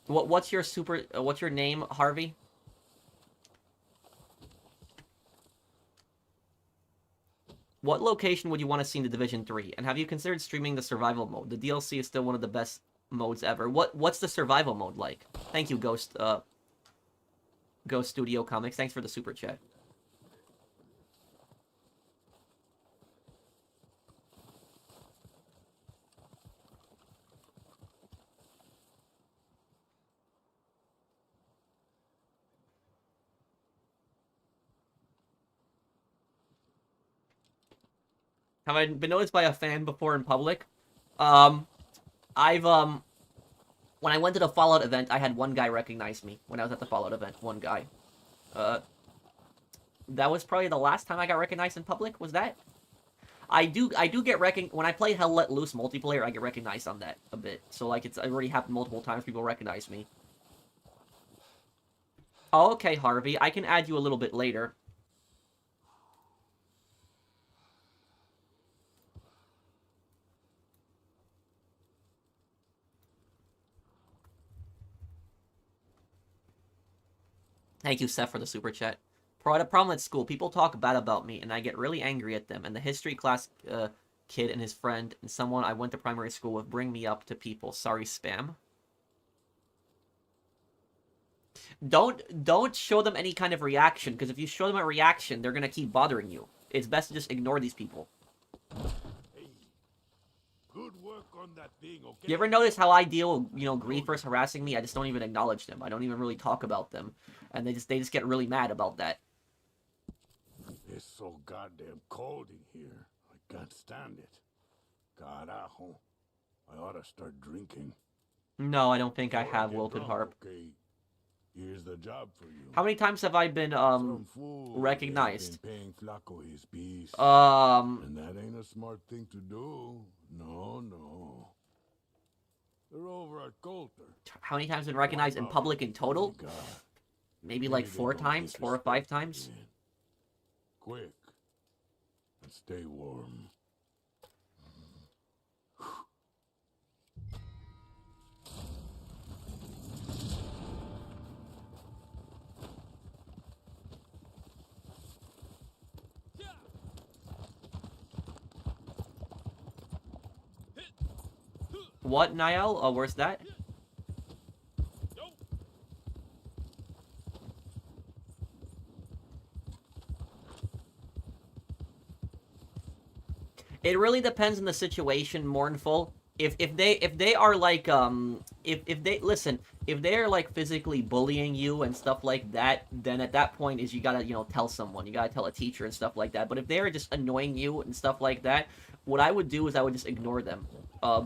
What's your name, Harvey? What location would you want to see in The Division 3? And have you considered streaming the survival mode? The DLC is still one of the best modes ever. What's the survival mode like? Thank you, Ghost Studio Comics. Thanks for the super chat. Have I been noticed by a fan before in public? When I went to the Fallout event, I had one guy recognize me when I was at the Fallout event. One guy. That was probably the last time I got recognized in public, was that? I do get when I play Hell Let Loose multiplayer, I get recognized on that a bit. So, like, it's already happened multiple times, people recognize me. Oh, okay, Harvey, I can add you a little bit later. Thank you, Seth, for the super chat. I had a problem at school. People talk bad about me, and I get really angry at them. And the history class kid and his friend and someone I went to primary school with bring me up to people. Sorry, spam. Don't show them any kind of reaction, because if you show them a reaction, they're gonna keep bothering you. It's best to just ignore these people. Hey, good work on that thing, okay? You ever notice how I deal with, you know, griefers harassing me? I just don't even acknowledge them. I don't even really talk about them. And they just get really mad about that. It's so goddamn cold in here. I can't stand it. Carajo. I ought to start drinking. No, I don't think I Before have get Wilted drunk, Harp. Okay. Here's the job for you. How many times have I been Some fool recognized? been paying Flaco his piece. And that ain't a smart thing to do. No. They're over at Coulter. how many times been recognized in public in total? God. Maybe like 4 times, 4 or 5 times. Quick. And stay warm. What, Niall? Oh, where's that? It really depends on the situation, Mournful. If they are like if they listen, if they're like physically bullying you and stuff like that, then at that point is you gotta, you know, tell someone. You gotta tell a teacher and stuff like that. But if they're just annoying you and stuff like that, what I would do is I would just ignore them.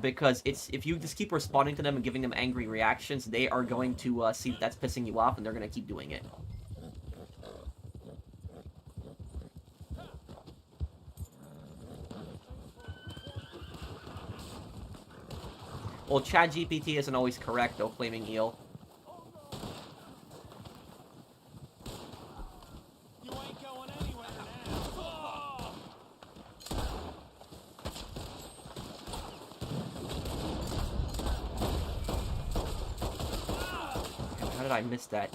Because it's if you just keep responding to them and giving them angry reactions, they are going to see that that's pissing you off and they're gonna keep doing it. Well, ChatGPT isn't always correct, though, Flaming Eel. You ain't going anywhere now. How did I miss that?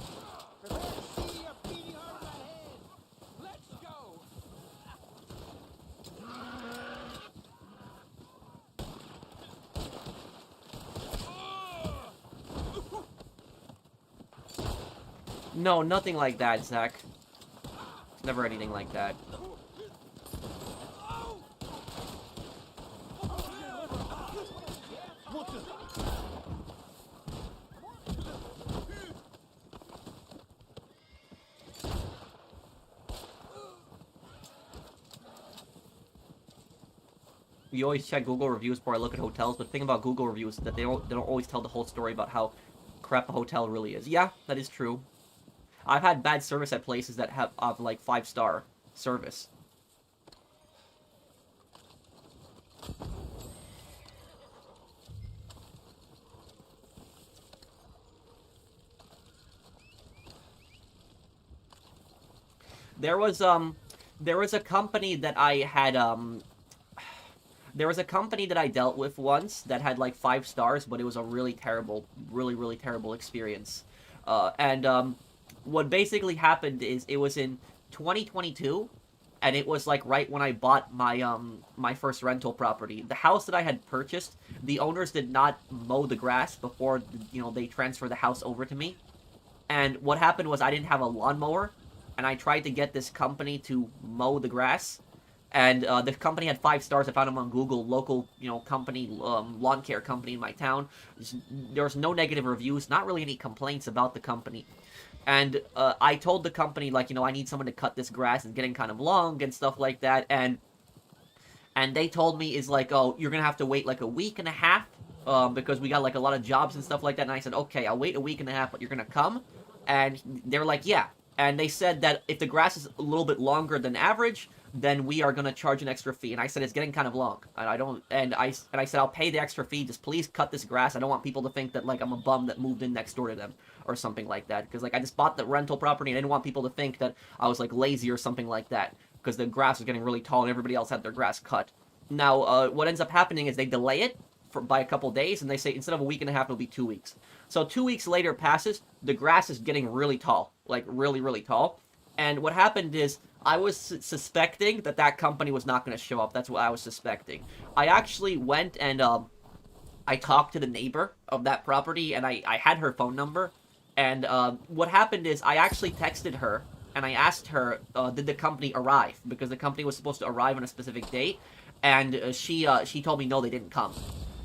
No, nothing like that, Zach. It's never anything like that. You always check Google reviews before I look at hotels, but the thing about Google reviews is that they don't always tell the whole story about how crap a hotel really is. Yeah, that is true. I've had bad service at places that have like 5-star service. There was a company that I had there was a company that I dealt with once that had like 5 stars, but it was a really terrible, really terrible experience. What basically happened is it was in 2022, and it was like right when I bought my my first rental property. The house that I had purchased, the owners did not mow the grass before, you know, they transferred the house over to me. And what happened was I didn't have a lawnmower, and I tried to get this company to mow the grass. And the company had 5 stars. I found them on Google, local, you know, company, lawn care company in my town. There was no negative reviews, not really any complaints about the company. And I told the company, like, you know, I need someone to cut this grass. It's getting kind of long and stuff like that. And they told me is like, oh, you're going to have to wait like a week and a half because we got like a lot of jobs and stuff like that. And I said, okay, I'll wait a week and a half, but you're going to come? And they're like, yeah. And they said that if the grass is a little bit longer than average, then we are going to charge an extra fee. And I said, it's getting kind of long. And I said, I'll pay the extra fee. Just please cut this grass. I don't want people to think that, like, I'm a bum that moved in next door to them or something like that. Because, like, I just bought the rental property and I didn't want people to think that I was, like, lazy or something like that. Because the grass was getting really tall and everybody else had their grass cut. Now, what ends up happening is they delay it by a couple days. And they say, instead of a week and a half, it'll be 2 weeks. So 2 weeks later passes. The grass is getting really tall. Like, really tall. And what happened is, I was suspecting that company was not going to show up. That's what I was suspecting. I actually went and I talked to the neighbor of that property, and I had her phone number. And what happened is I actually texted her, and I asked her, did the company arrive? Because the company was supposed to arrive on a specific date, and she told me no, they didn't come.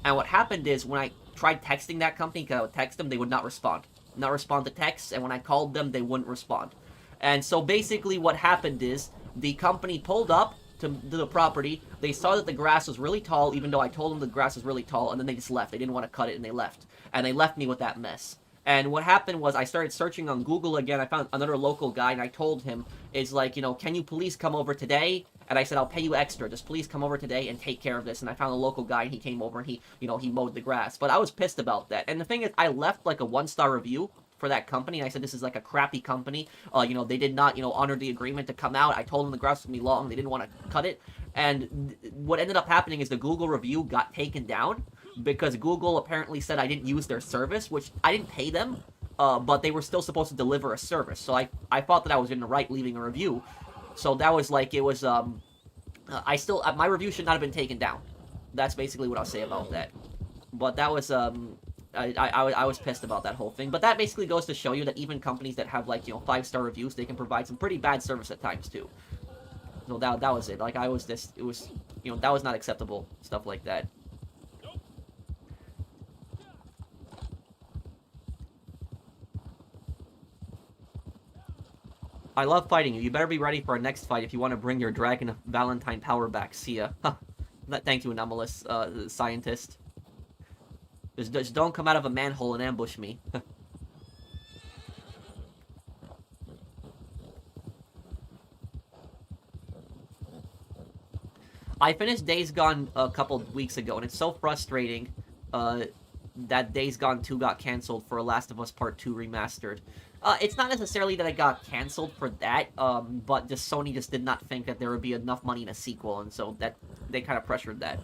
And what happened is when I tried texting that company, because I would text them, they would not respond. Not respond to texts, and when I called them, they wouldn't respond. And so basically what happened is the company pulled up to the property. They saw that the grass was really tall, even though I told them the grass was really tall, and then they just left. They didn't want to cut it, and they left. And they left me with that mess. And what happened was I started searching on Google again. I found another local guy, and I told him, is like, you know, can you please come over today? And I said, I'll pay you extra. Just please come over today and take care of this. And I found a local guy, and he came over, and he mowed the grass. But I was pissed about that. And the thing is, I left like a 1-star review for that company. I said, this is like a crappy company. They did not, honor the agreement to come out. I told them the grass was going to be long. They didn't want to cut it. And what ended up happening is the Google review got taken down because Google apparently said I didn't use their service, which I didn't pay them, but they were still supposed to deliver a service. So I thought that I was in the right leaving a review. So that was like, it was, my review should not have been taken down. That's basically what I'll say about that. But that was I was pissed about that whole thing. But that basically goes to show you that even companies that have, like, you know, 5-star reviews, they can provide some pretty bad service at times too. So that was it. Like, I was just, it was, you know, that was not acceptable. Stuff like that. I love fighting you. You better be ready for our next fight if you want to bring your Dragon of Valentine power back. See ya. Thank you, anomalous scientist. Just don't come out of a manhole and ambush me. I finished Days Gone a couple weeks ago, and it's so frustrating that Days Gone 2 got canceled for Last of Us Part 2 Remastered. It's not necessarily that it got canceled for that, but just Sony just did not think that there would be enough money in a sequel, and so that they kind of pressured that.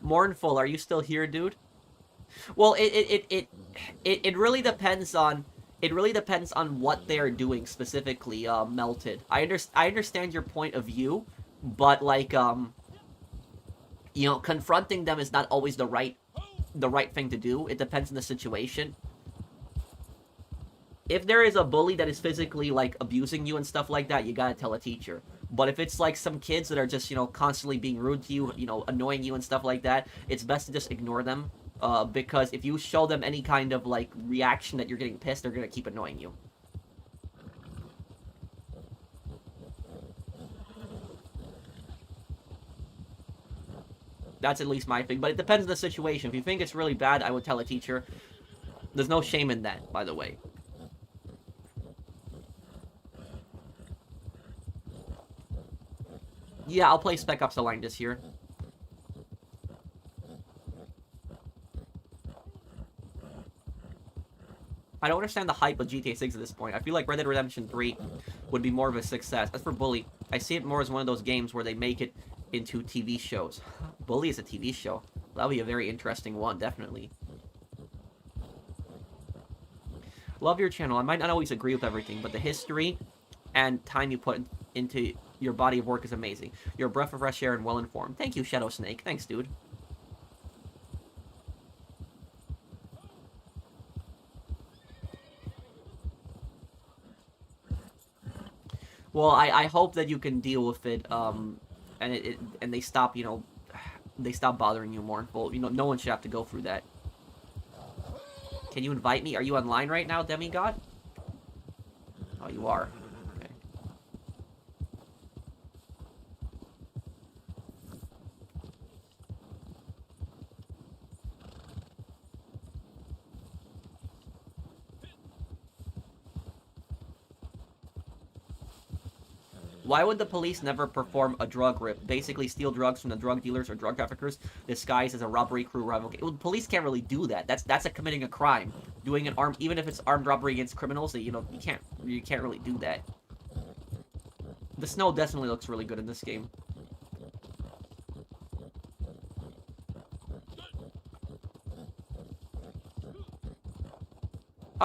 Mournful, are you still here, dude? Well, it really depends on what they're doing specifically. Melted. I understand your point of view, but like you know, confronting them is not always the right thing to do. It depends on the situation. If there is a bully that is physically, like, abusing you and stuff like that, you gotta tell a teacher. But if it's, like, some kids that are just, you know, constantly being rude to you, you know, annoying you and stuff like that, it's best to just ignore them. Because if you show them any kind of, like, reaction that you're getting pissed, they're gonna keep annoying you. That's at least my thing, but it depends on the situation. If you think it's really bad, I would tell a teacher. There's no shame in that, by the way. Yeah, I'll play Spec Ops: The Line this year. I don't understand the hype of GTA 6 at this point. I feel like Red Dead Redemption 3 would be more of a success. As for Bully, I see it more as one of those games where they make it into TV shows. Bully is a TV show. That'll be a very interesting one, definitely. Love your channel. I might not always agree with everything, but the history and time you put into your body of work is amazing. You're a breath of fresh air and well-informed. Thank you, Shadow Snake. Thanks, dude. Well, I hope that you can deal with it, and they stop, you know, they stop bothering you more. Well, you know, no one should have to go through that. Can you invite me? Are you online right now, Demigod? Oh, you are. Okay. Why would the police never perform a drug rip? Basically steal drugs from the drug dealers or drug traffickers disguised as a robbery crew rival. Well, police can't really do that. That's committing a crime. Doing an armed, even if it's armed robbery against criminals, you know, you can't really do that. The snow definitely looks really good in this game.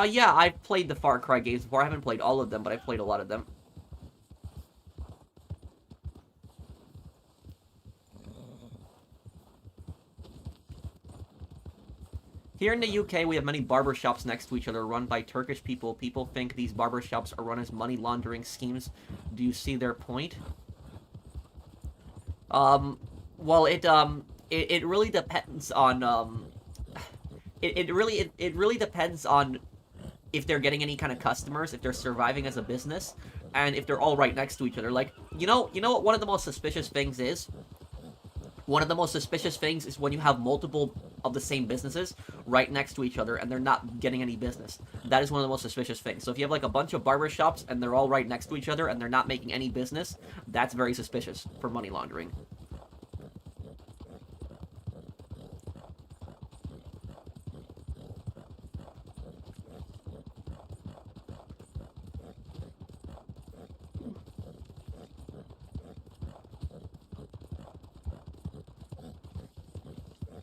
Yeah, I've played the Far Cry games before. I haven't played all of them, but I've played a lot of them. Here in the UK, we have many barbershops next to each other run by Turkish people. People think these barbershops are run as money laundering schemes. Do you see their point? Well, it really depends on, it really depends on if they're getting any kind of customers, if they're surviving as a business, and if they're all right next to each other. Like, you know what one of the most suspicious things is? One of the most suspicious things is when you have multiple of the same businesses right next to each other and they're not getting any business. That is one of the most suspicious things. So if you have like a bunch of barber shops and they're all right next to each other and they're not making any business, that's very suspicious for money laundering.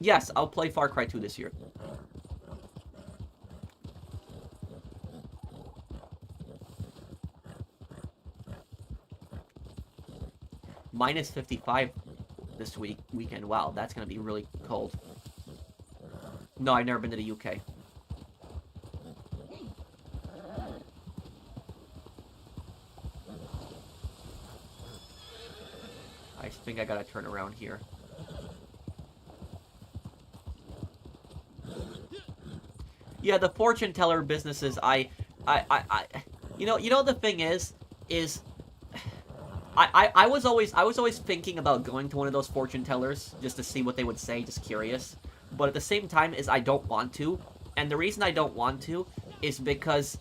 Yes, I'll play Far Cry 2 this year. Minus 55 this weekend. Wow, that's gonna be really cold. No, I've never been to the UK. I think I gotta turn around here. Yeah, the fortune teller businesses. You know the thing is I was always thinking about going to one of those fortune tellers just to see what they would say, just curious. But at the same time, I don't want to, and the reason I don't want to is because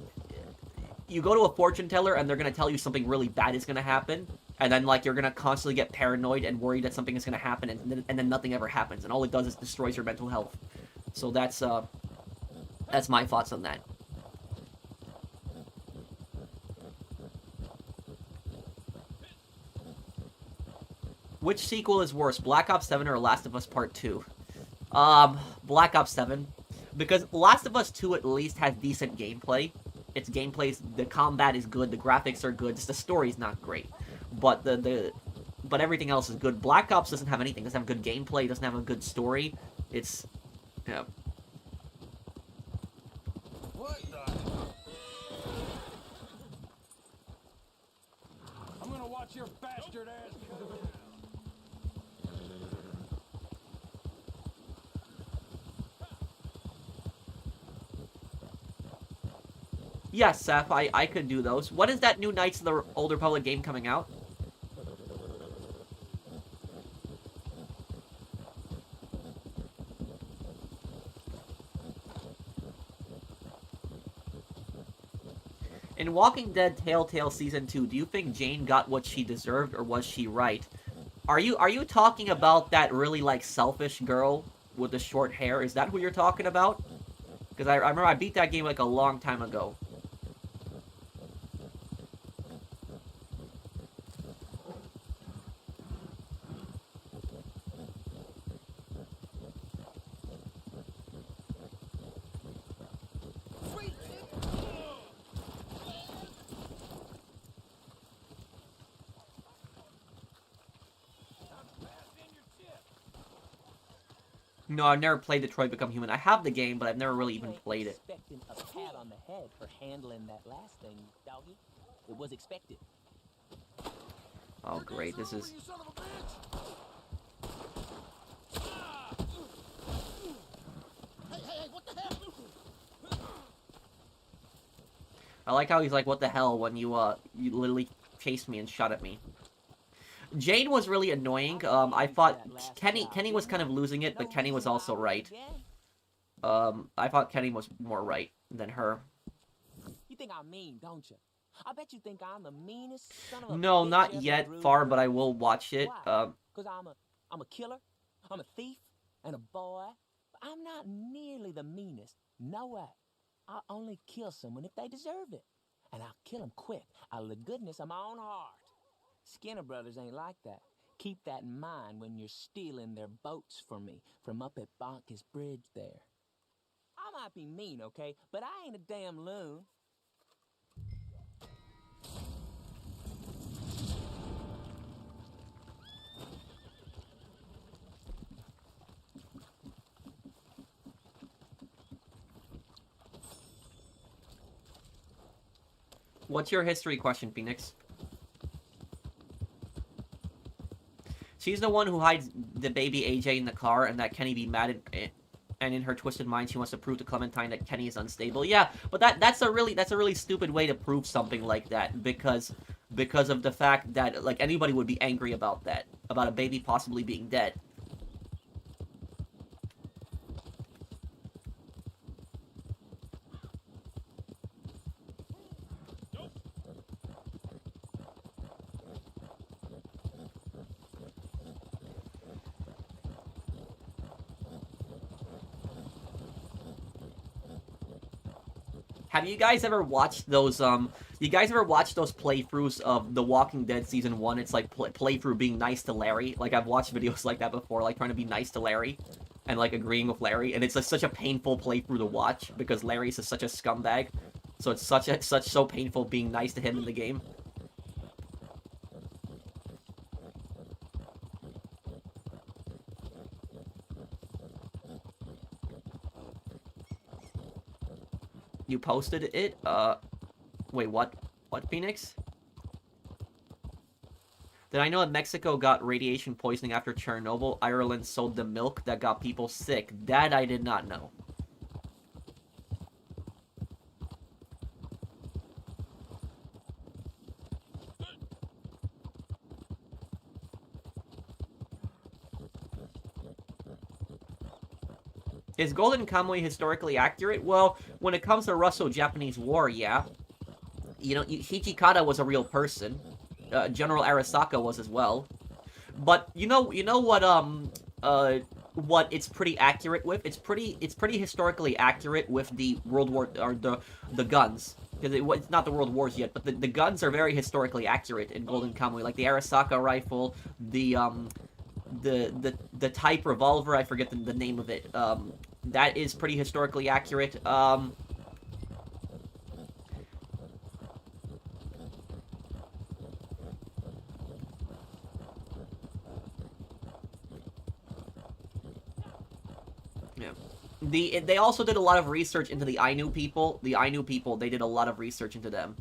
you go to a fortune teller and they're gonna tell you something really bad is gonna happen, and then like you're gonna constantly get paranoid and worried that something is gonna happen, and then nothing ever happens, and all it does is destroys your mental health. So that's my thoughts on that. Which sequel is worse, Black Ops 7 or Last of Us Part 2? Black Ops 7. Because Last of Us 2 at least has decent gameplay. Its gameplay, the combat is good, the graphics are good, just the story's not great. But but everything else is good. Black Ops doesn't have anything, doesn't have good gameplay, doesn't have a good story. It's, yeah. What the? I'm gonna watch your bastard ass. Yes, Seth, I could do those. When is that new Knights of the Old Republic game coming out? In Walking Dead Telltale Season 2, do you think Jane got what she deserved, or was she right? Are you talking about that really, like, selfish girl with the short hair? Is that who you're talking about? Because I remember I beat that game, like, a long time ago. No, I've never played Detroit Become Human. I have the game, but I've never really even played it. Expecting a pat on the head for handling that last thing, doggy. It was expected. Oh, great. This is... I like how he's like, what the hell, when you literally chased me and shot at me. Jane was really annoying. I thought Kenny was kind of losing it, but Kenny was also right. I thought Kenny was more right than her. You think I'm mean, don't you? I bet you think I'm the meanest son of a No, bitch not ever yet, grew Far, up. but I will watch it. Why? 'Cause I'm a killer, I'm a thief, and a boy. But I'm not nearly the meanest. No way. I'll only kill someone if they deserve it. And I'll kill them quick, out of the goodness of my own heart. Skinner Brothers ain't like that. Keep that in mind when you're stealing their boats from me, from up at Bonkus Bridge there. I might be mean, okay, but I ain't a damn loon. What's your history question, Phoenix? She's the one who hides the baby AJ in the car, and that Kenny be mad at it. And in her twisted mind, she wants to prove to Clementine that Kenny is unstable. Yeah, but that's a really stupid way to prove something like that, because of the fact that, like, anybody would be angry about that, about a baby possibly being dead. Have you guys ever watched those, you guys ever watched those playthroughs of The Walking Dead Season 1? It's like playthrough being nice to Larry. Like, I've watched videos like that before, like trying to be nice to Larry. and like agreeing with Larry, and it's like such a painful playthrough to watch because Larry's such a scumbag. So it's so painful being nice to him in the game. You posted it? Wait, what? What, Phoenix? Did I know that Mexico got radiation poisoning after Chernobyl? Ireland sold the milk that got people sick. That I did not know. Is Golden Kamuy historically accurate? Well, when it comes to Russo-Japanese War, yeah. You know, Hichikata was a real person. General Arasaka was as well. But you know what it's pretty accurate with? It's pretty historically accurate with the World War, or the guns. Because it's not the World Wars yet, but the guns are very historically accurate in Golden Kamuy. Like the Arasaka rifle, the type revolver, I forget the name of it. That is pretty historically accurate. Yeah. They also did a lot of research into the Ainu people. The Ainu people, they did a lot of research into them.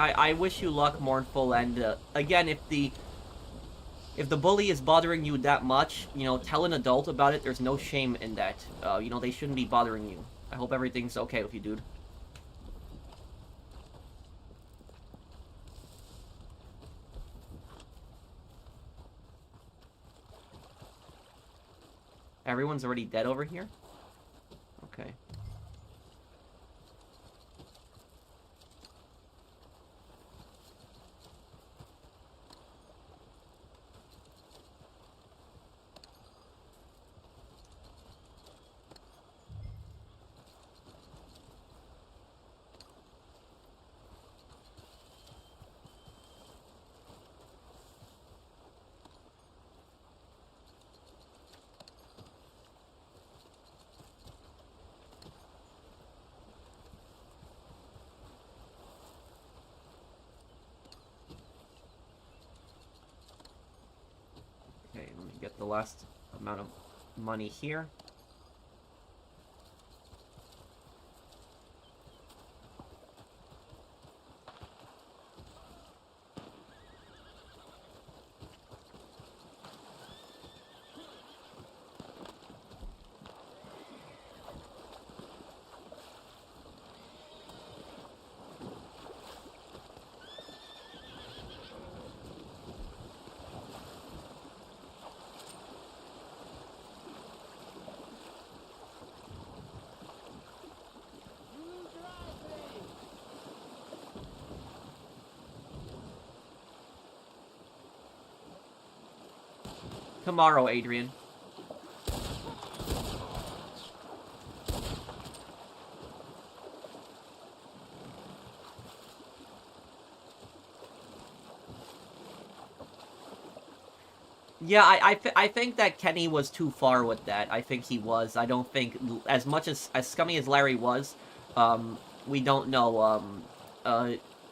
I wish you luck, Mournful, and again, if the bully is bothering you that much, you know, tell an adult about it. There's no shame in that. You know, they shouldn't be bothering you. I hope everything's okay with you, dude. Everyone's already dead over here? Okay. Okay, let me get the last amount of money here. Tomorrow, Adrian. Yeah, I think that Kenny was too far with that. I think he was. I don't think, as much as scummy as Larry was, we don't know,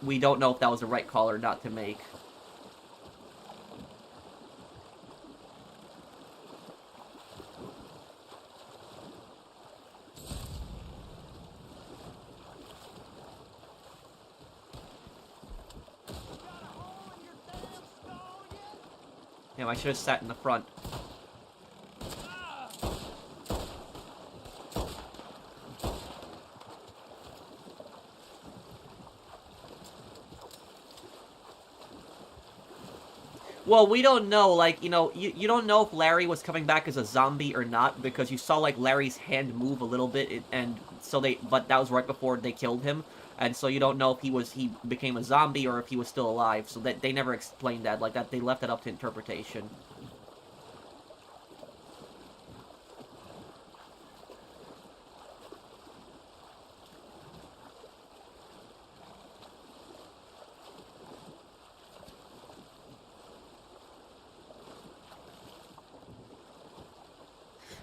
we don't know if that was the right call or not to make. Damn, I should have sat in the front. Well, we don't know, like, you know, you don't know if Larry was coming back as a zombie or not, because you saw, like, Larry's hand move a little bit, and so but that was right before they killed him, and so you don't know if he became a zombie or if he was still alive, so that they never explained that, like, that they left that up to interpretation.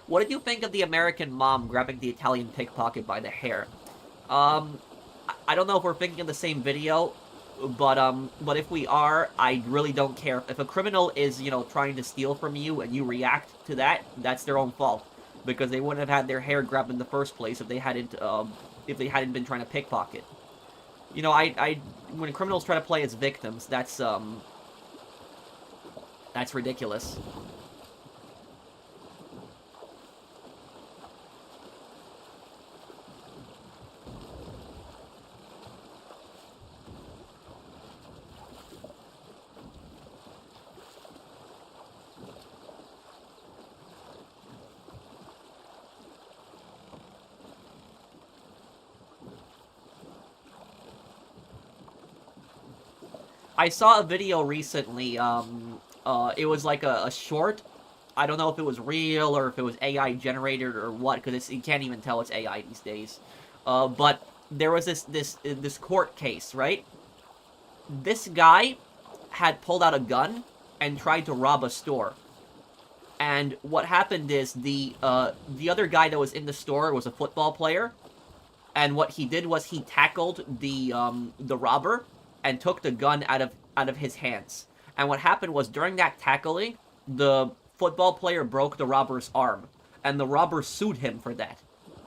What did you think of the American mom grabbing the Italian pickpocket by the hair? I don't know if we're thinking of the same video, but if we are, I really don't care. If a criminal is, you know, trying to steal from you and you react to that, that's their own fault. Because they wouldn't have had their hair grabbed in the first place if they hadn't been trying to pickpocket. You know, when criminals try to play as victims, that's ridiculous. I saw a video recently, it was like a short. I don't know if it was real or if it was AI generated or what, because you can't even tell it's AI these days. But there was this court case, right? This guy had pulled out a gun and tried to rob a store. And what happened is the other guy that was in the store was a football player, and what he did was he tackled the robber and took the gun out of his hands. And what happened was, during that tackling, the football player broke the robber's arm, and the robber sued him for that.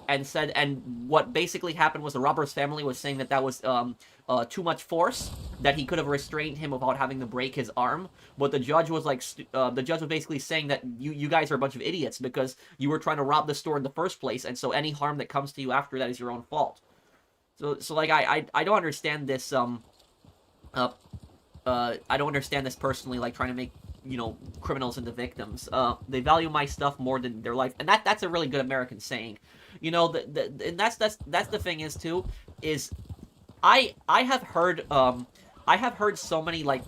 And what basically happened was the robber's family was saying that was too much force, that he could have restrained him without having to break his arm. But the judge was like, the judge was basically saying that you guys are a bunch of idiots because you were trying to rob the store in the first place, and so any harm that comes to you after that is your own fault. So like I don't understand this I don't understand this personally, like trying to make, you know, criminals into victims. They value my stuff more than their life, and that's a really good American saying. You know, and that's the thing is too, is I have heard so many, like,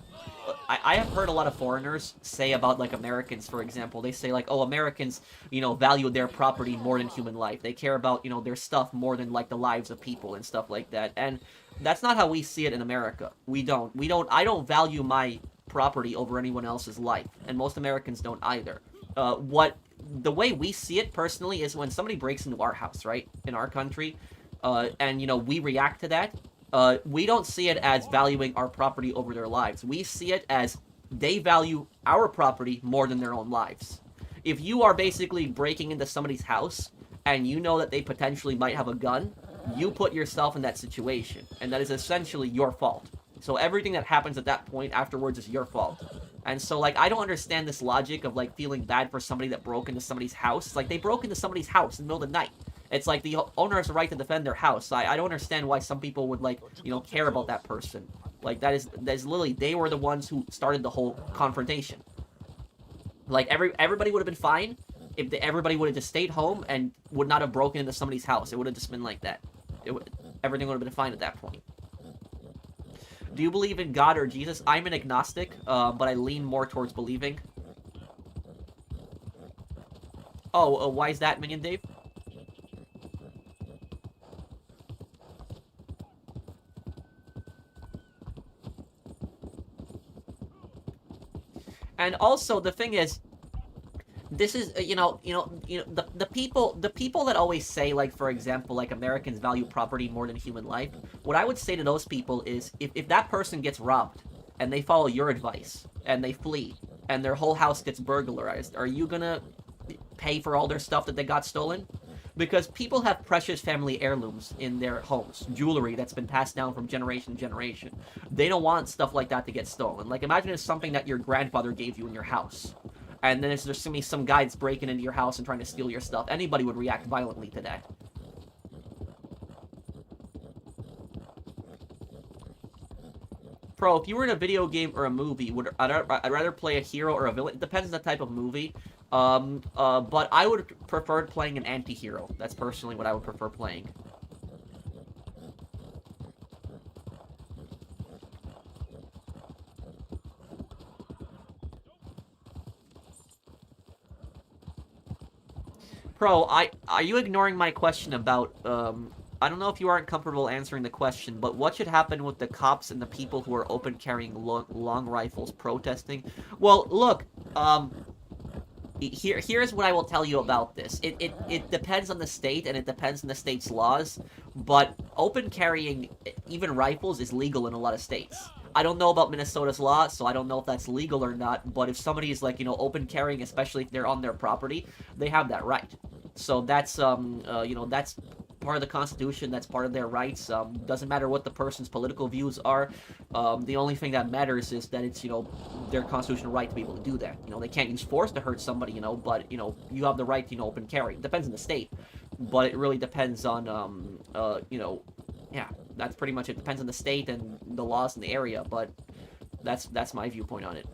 I have heard a lot of foreigners say about, like, Americans, for example. They say, like, oh, Americans, you know, value their property more than human life. They care about, you know, their stuff more than, like, the lives of people and stuff like that. And that's not how we see it in America. I don't value my property over anyone else's life. And most Americans don't either. The way we see it personally is when somebody breaks into our house, right, in our country, and, you know, we react to that, we don't see it as valuing our property over their lives. We see it as they value our property more than their own lives. If you are basically breaking into somebody's house and you know that they potentially might have a gun, you put yourself in that situation, and that is essentially your fault. So everything that happens at that point afterwards is your fault. And so, like, I don't understand this logic of, like, feeling bad for somebody that broke into somebody's house. It's like, they broke into somebody's house in the middle of the night. It's like the owner has the right to defend their house. I don't understand why some people would, like, you know, care about that person. Like, that is literally, they were the ones who started the whole confrontation. Like, everybody would have been fine if everybody would have just stayed home and would not have broken into somebody's house. It would have just been like that. Everything would have been fine at that point. Do you believe in God or Jesus? I'm an agnostic, but I lean more towards believing. Oh, why is that, Minion Dave? And also, the thing is, this is, the people that always say, like, for example, like, Americans value property more than human life, what I would say to those people is, if that person gets robbed, and they follow your advice, and they flee, and their whole house gets burglarized, are you gonna pay for all their stuff that they got stolen? Because people have precious family heirlooms in their homes, jewelry that's been passed down from generation to generation. They don't want stuff like that to get stolen. Like, imagine it's something that your grandfather gave you in your house, and then there's going to be some guy that's breaking into your house and trying to steal your stuff. Anybody would react violently to that. Pro, if you were in a video game or a movie, I'd rather play a hero or a villain. It depends on the type of movie. But I would prefer playing an anti-hero. That's personally what I would prefer playing. Pro, are you ignoring my question about, I don't know if you aren't comfortable answering the question, but what should happen with the cops and the people who are open carrying long rifles protesting? Well, look, here's what I will tell you about this. It depends on the state, and it depends on the state's laws, but open carrying, even rifles, is legal in a lot of states. I don't know about Minnesota's law, so I don't know if that's legal or not, but if somebody is, like, you know, open carrying, especially if they're on their property, they have that right. So that's, you know, that's part of the Constitution, that's part of their rights. Doesn't matter what the person's political views are. The only thing that matters is that it's, you know, their constitutional right to be able to do that. You know, they can't use force to hurt somebody, you know, but, you know, you have the right to, you know, open carry. It depends on the state, but it really depends on, you know, yeah, that's pretty much it. Depends on the state and the laws in the area, but that's my viewpoint on it.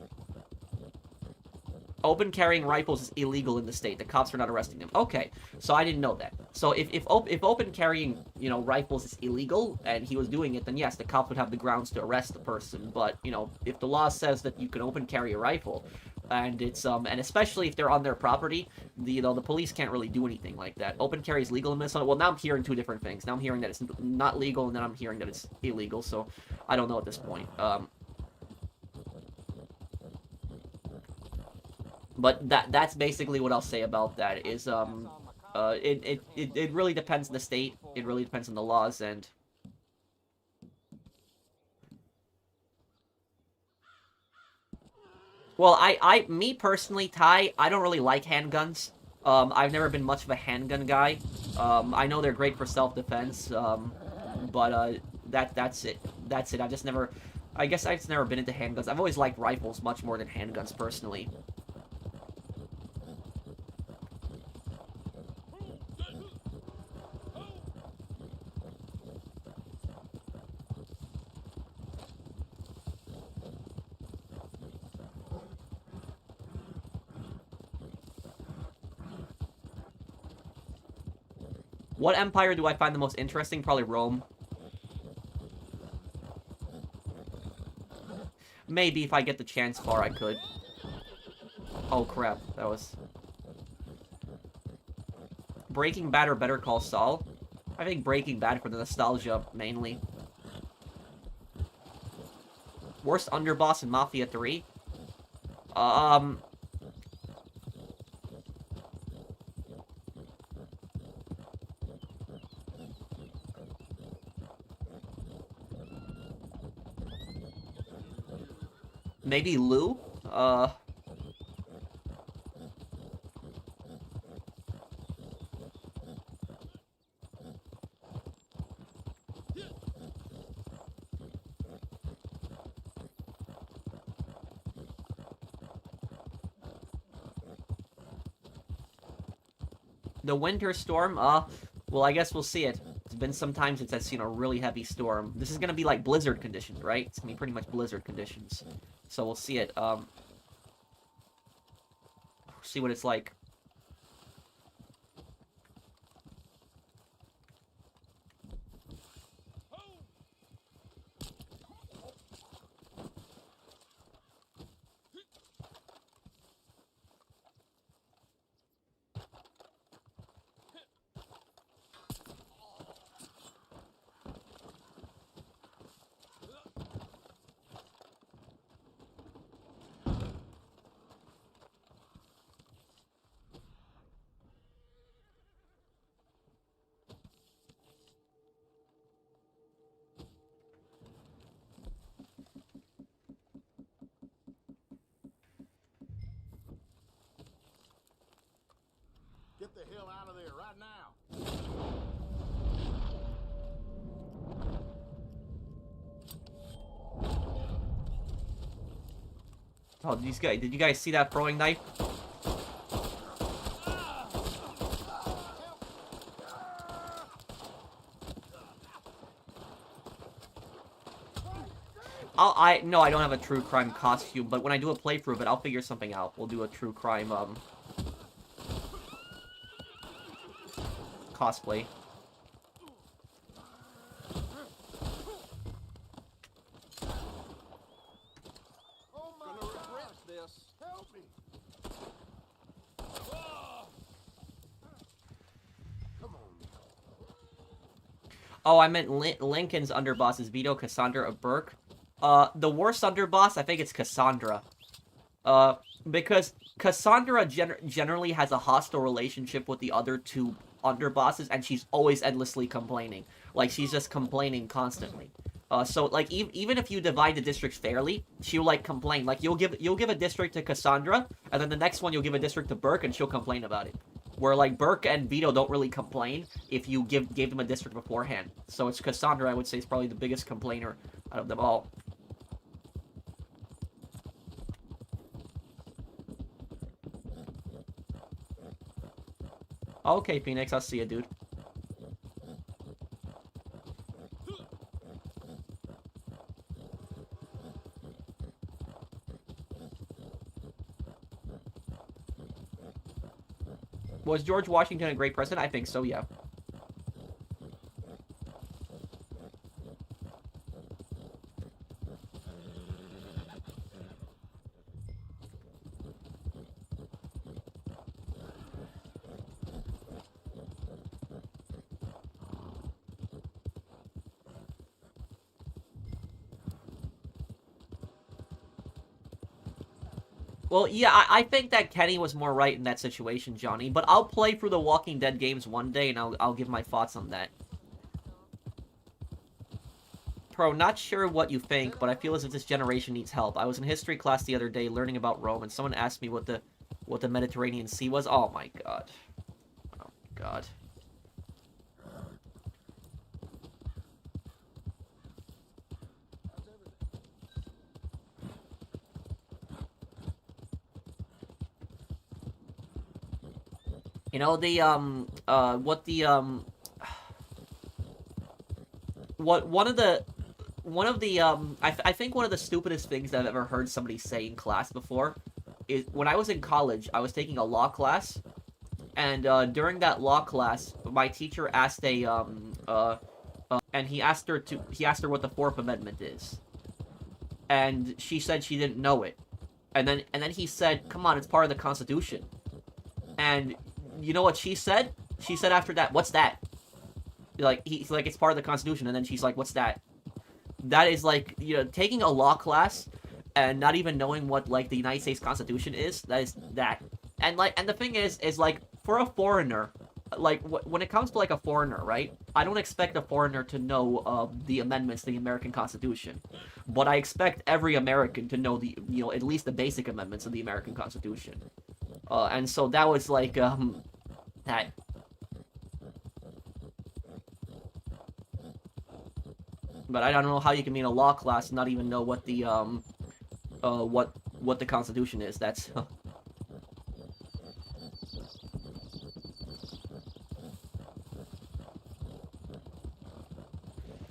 Open carrying rifles is illegal in the state. The cops are not arresting them. Okay, so I didn't know that. So if open carrying, you know, rifles is illegal and he was doing it, then yes, the cops would have the grounds to arrest the person. But, you know, if the law says that you can open carry a rifle, and it's and especially if they're on their property, you know, the police can't really do anything like that. Open carry is legal in Minnesota. Well, now I'm hearing two different things. Now I'm hearing that it's not legal, and then I'm hearing that it's illegal. So I don't know at this point. But that's basically what I'll say about that. Is it really depends on the state. It really depends on the laws, and well, me personally, Ty, I don't really like handguns. I've never been much of a handgun guy. I know they're great for self-defense, but that's it. That's it. I guess I've just never been into handguns. I've always liked rifles much more than handguns, personally. What empire do I find the most interesting? Probably Rome. Maybe if I get the chance far, I could. Oh, crap. That was... Breaking Bad or Better Call Saul? I think Breaking Bad for the nostalgia, mainly. Worst underboss in Mafia 3? Maybe Lou? The winter storm? Well, I guess we'll see it. It's been some time since I've seen a really heavy storm. This is gonna be like blizzard conditions, right? It's gonna be pretty much blizzard conditions. So we'll see it. See what it's like. Get the hell out of there right now. Oh, did you guys see that throwing knife? No, I don't have a true crime costume, but when I do a playthrough of it, I'll figure something out. We'll do a true crime, cosplay. Oh, I meant Lincoln's underboss is Vito, Cassandra, or Burke. The worst underboss, I think it's Cassandra. Because Cassandra generally has a hostile relationship with the other two underbosses, and she's always endlessly complaining. Like, she's just complaining constantly. So, like, even if you divide the districts fairly, she'll, like, complain. Like, you'll give a district to Cassandra, and then the next one you'll give a district to Burke, and she'll complain about it. Where, like, Burke and Vito don't really complain if you gave them a district beforehand. So it's Cassandra, I would say, is probably the biggest complainer out of them all. Okay, Phoenix, I'll see you, dude. Was George Washington a great president? I think so, yeah. Well, yeah, I think that Kenny was more right in that situation, Johnny. But I'll play through the Walking Dead games one day, and I'll give my thoughts on that. Pro, not sure what you think, but I feel as if this generation needs help. I was in history class the other day learning about Rome, and someone asked me what the Mediterranean Sea was. Oh my god. Oh god. You know, I think one of the stupidest things that I've ever heard somebody say in class before is when I was in college, I was taking a law class, and during that law class, my teacher asked and he asked her what the Fourth Amendment is, and she said she didn't know it, and then he said, "Come on, it's part of the Constitution," and you know what she said? She said after that, "What's that?" He's like, "It's part of the Constitution," and then she's like, "What's that?" That is like, you know, taking a law class and not even knowing what, like, the United States Constitution is. That is that. And the thing is like, for a foreigner, like, when it comes to, like, a foreigner, right? I don't expect a foreigner to know the amendments to the American Constitution, but I expect every American to know at least the basic amendments of the American Constitution. And so that was like, that. But I don't know how you can be in a law class and not even know what the, what the Constitution is. That's,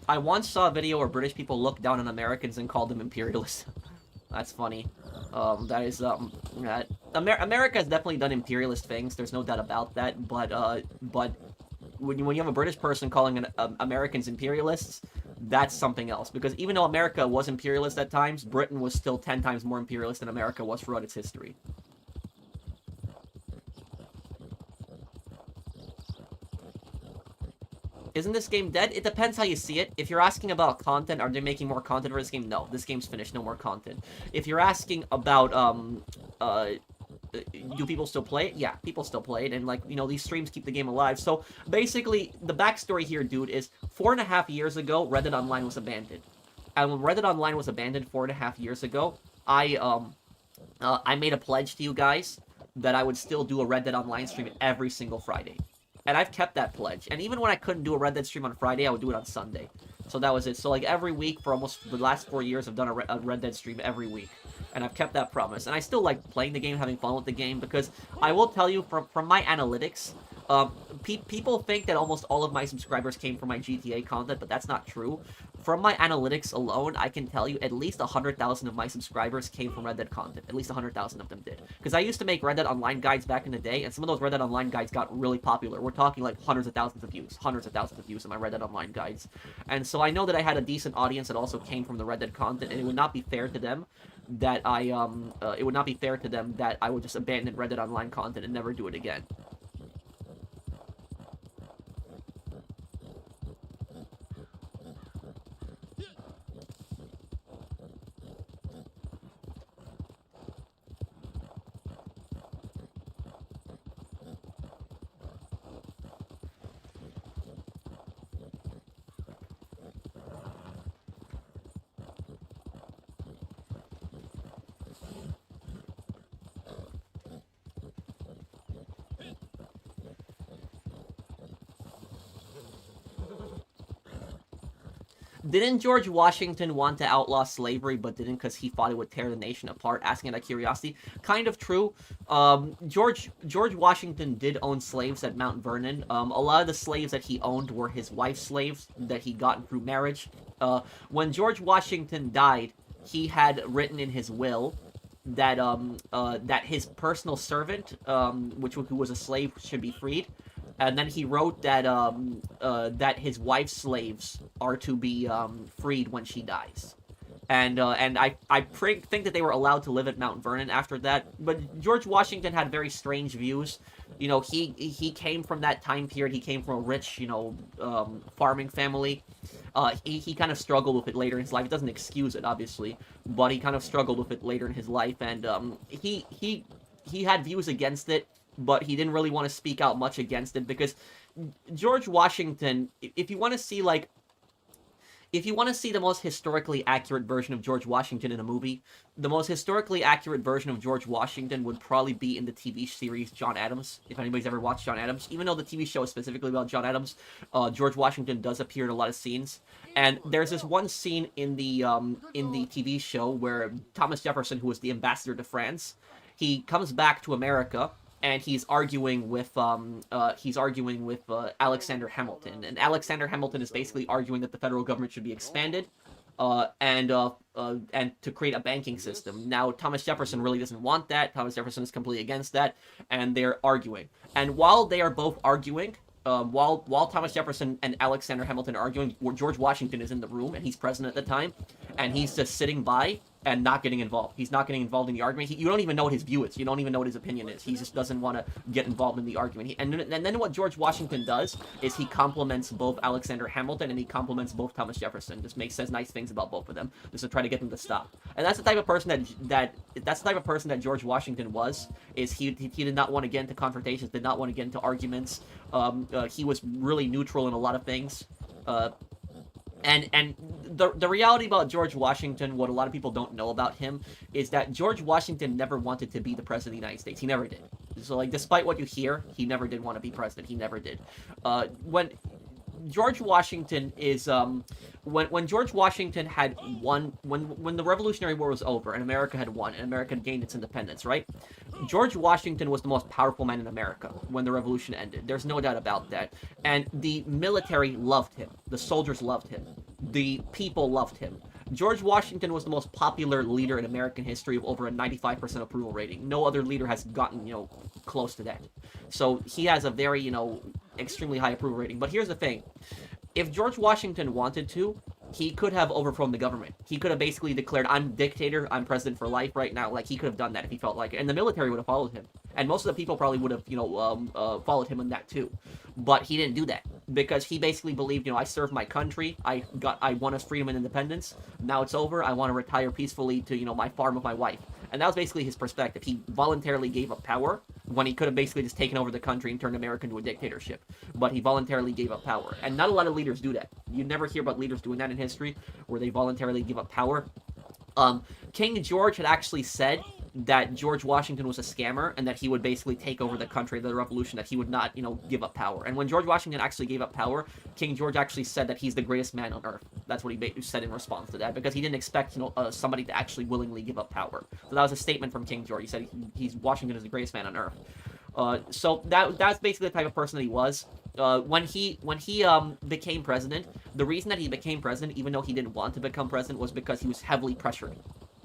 I once saw a video where British people looked down on Americans and called them imperialists. That's funny. That is, America has definitely done imperialist things, there's no doubt about that, but when you have a British person calling Americans imperialists, that's something else, because even though America was imperialist at times, Britain was still 10 times more imperialist than America was throughout its history. Isn't this game dead? It depends how you see it. If you're asking about content, are they making more content for this game? No, this game's finished, no more content. If you're asking about, do people still play it? Yeah, people still play it, and, like, you know, these streams keep the game alive. So, basically, the backstory here, dude, is 4.5 years ago, Reddit Online was abandoned. And when Reddit Online was abandoned 4.5 years ago, I made a pledge to you guys that I would still do a Red Dead Online stream every single Friday. And I've kept that pledge. And even when I couldn't do a Red Dead stream on Friday, I would do it on Sunday. So that was it. So, like, every week for almost the last 4 years, I've done a Red Dead stream every week. And I've kept that promise. And I still like playing the game, having fun with the game, because I will tell you, from my analytics, people think that almost all of my subscribers came from my GTA content, but that's not true. from my analytics alone, I can tell you at least 100,000 of my subscribers came from Red Dead content. At least 100,000 of them did. Because I used to make Red Dead Online guides back in the day, and some of those Red Dead Online guides got really popular. We're talking like hundreds of thousands of views in my Red Dead Online guides. And so I know that I had a decent audience that also came from the Red Dead content, and it would not be fair to them that I would just abandon Red Dead Online content and never do it again. Didn't George Washington want to outlaw slavery, but didn't because he thought it would tear the nation apart? Asking out of curiosity. Kind of true. George Washington did own slaves at Mount Vernon. A lot of the slaves that he owned were his wife's slaves that he got through marriage. When George Washington died, he had written in his will that that his personal servant, who was a slave, should be freed. And then he wrote that that his wife's slaves are to be freed when she dies. And I think that they were allowed to live at Mount Vernon after that. But George Washington had very strange views. You know, he came from that time period. He came from a rich, farming family. He kind of struggled with it later in his life. It doesn't excuse it, obviously, but he kind of struggled with it later in his life. And he had views against it, but he didn't really want to speak out much against it because George Washington, if you want to see the most historically accurate version of George Washington in a movie, the most historically accurate version of George Washington would probably be in the TV series John Adams, if anybody's ever watched John Adams. Even though the TV show is specifically about John Adams, George Washington does appear in a lot of scenes. And there's this one scene in the TV show where Thomas Jefferson, who was the ambassador to France, he comes back to America, and he's arguing with Alexander Hamilton, and Alexander Hamilton is basically arguing that the federal government should be expanded, and to create a banking system. Now, Thomas Jefferson really doesn't want that. Thomas Jefferson is completely against that, and they're arguing. And while they are both arguing, while Thomas Jefferson and Alexander Hamilton are arguing, George Washington is in the room, and he's president at the time, and he's just sitting by and not getting involved. He's not getting involved in the argument. You don't even know what his view is. You don't even know what his opinion is. He just doesn't want to get involved in the argument. And then what George Washington does is he compliments both Alexander Hamilton and he compliments both Thomas Jefferson. Just says nice things about both of them, just to try to get them to stop. And that's the type of person that George Washington was. Is he did not want to get into confrontations, did not want to get into arguments. He was really neutral in a lot of things. And the reality about George Washington, what a lot of people don't know about him, is that George Washington never wanted to be the president of the United States. He never did. So, despite what you hear, he never did want to be president. He never did. When George Washington is, when George Washington had won, when the Revolutionary War was over and America had won and America had gained its independence, right? George Washington was the most powerful man in America when the revolution ended. There's no doubt about that. And the military loved him. The soldiers loved him. The people loved him. George Washington was the most popular leader in American history, with over a 95% approval rating. No other leader has gotten, close to that. So he has a very, extremely high approval rating. But here's the thing. If George Washington wanted to, he could have overthrown the government. He could have basically declared, I'm dictator, I'm president for life right now. He could have done that if he felt like it. And the military would have followed him. And most of the people probably would have, followed him on that too. But he didn't do that. Because he basically believed, I served my country, I won us freedom and independence, now it's over, I want to retire peacefully to, my farm with my wife. And that was basically his perspective. He voluntarily gave up power when he could have basically just taken over the country and turned America into a dictatorship. But he voluntarily gave up power. And not a lot of leaders do that. You never hear about leaders doing that in history, where they voluntarily give up power. King George had actually said that George Washington was a scammer and that he would basically take over the country of the revolution, that he would not, give up power. And when George Washington actually gave up power, King George actually said that he's the greatest man on earth. That's what he said in response to that, because he didn't expect, somebody to actually willingly give up power. So that was a statement from King George. He said Washington is the greatest man on earth. So that's basically the type of person that he was. when he became president, the reason that he became president, even though he didn't want to become president, was because he was heavily pressured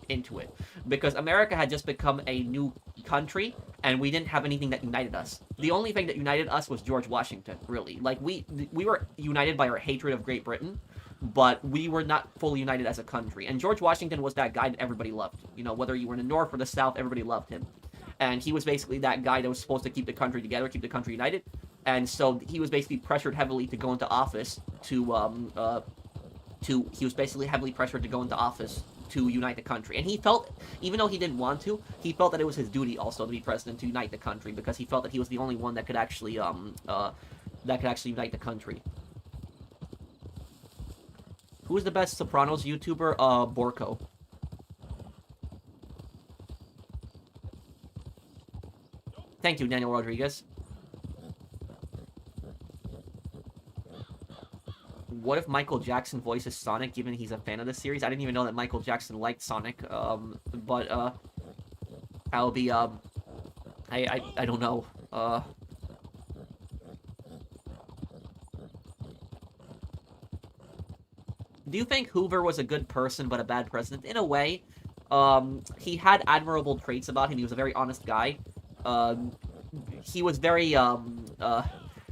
into it. Because America had just become a new country, and we didn't have anything that united us. The only thing that united us was George Washington, really. Like, we were united by our hatred of Great Britain, but we were not fully united as a country. And George Washington was that guy that everybody loved. You know, whether you were in the North or the South, everybody loved him. And he was basically that guy that was supposed to keep the country together, keep the country united. And so he was basically pressured heavily to go into office he was basically heavily pressured to go into office to unite the country. And he felt, even though he didn't want to, he felt that it was his duty also to be president, to unite the country, because he felt that he was the only one that could actually unite the country. Who's the best Sopranos YouTuber? Borko. Thank you, Daniel Rodriguez. What if Michael Jackson voices Sonic, given he's a fan of the series? I didn't even know that Michael Jackson liked Sonic, but, I'll be, I don't know, Do you think Hoover was a good person but a bad president? In a way. He had admirable traits about him. He was a very honest guy. He was very,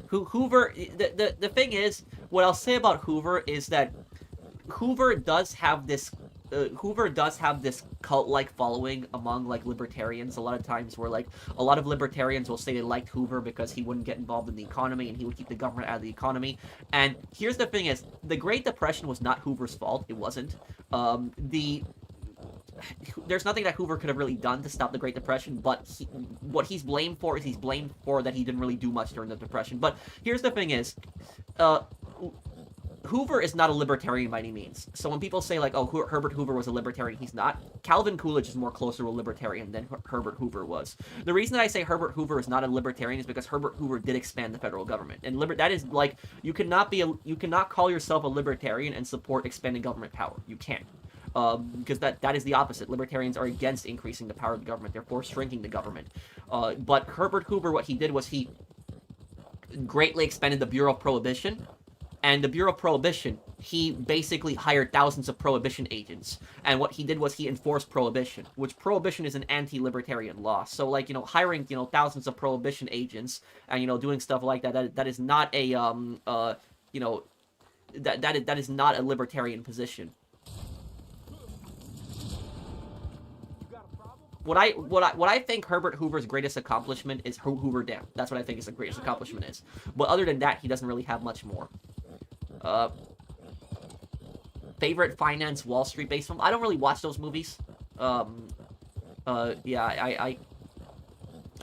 Hoover, the thing is, what I'll say about Hoover is that Hoover does have this cult-like following among, like, libertarians a lot of times, where, like, a lot of libertarians will say they liked Hoover because he wouldn't get involved in the economy and he would keep the government out of the economy. And here's the thing is, the Great Depression was not Hoover's fault. It wasn't. There's nothing that Hoover could have really done to stop the Great Depression, but what he's blamed for is he's blamed for that he didn't really do much during the Depression. But here's the thing is, Hoover is not a libertarian by any means. So when people say, like, oh, Herbert Hoover was a libertarian, he's not. Calvin Coolidge is more closer to a libertarian than Herbert Hoover was. The reason that I say Herbert Hoover is not a libertarian is because Herbert Hoover did expand the federal government. And that is, like, you cannot call yourself a libertarian and support expanding government power. You can't. Because that is the opposite. Libertarians are against increasing the power of the government. They're for shrinking the government. But Herbert Hoover, what he did was he greatly expanded the Bureau of Prohibition. And the Bureau of Prohibition, he basically hired thousands of prohibition agents. And what he did was he enforced prohibition, which prohibition is an anti-libertarian law. So, like, you know, hiring, you know, thousands of prohibition agents and, you know, doing stuff like that is not a, you know, that is not a libertarian position. What I think Herbert Hoover's greatest accomplishment is Hoover Dam. That's what I think his greatest accomplishment is. But other than that, he doesn't really have much more. Favorite finance Wall Street based film? I don't really watch those movies. Yeah,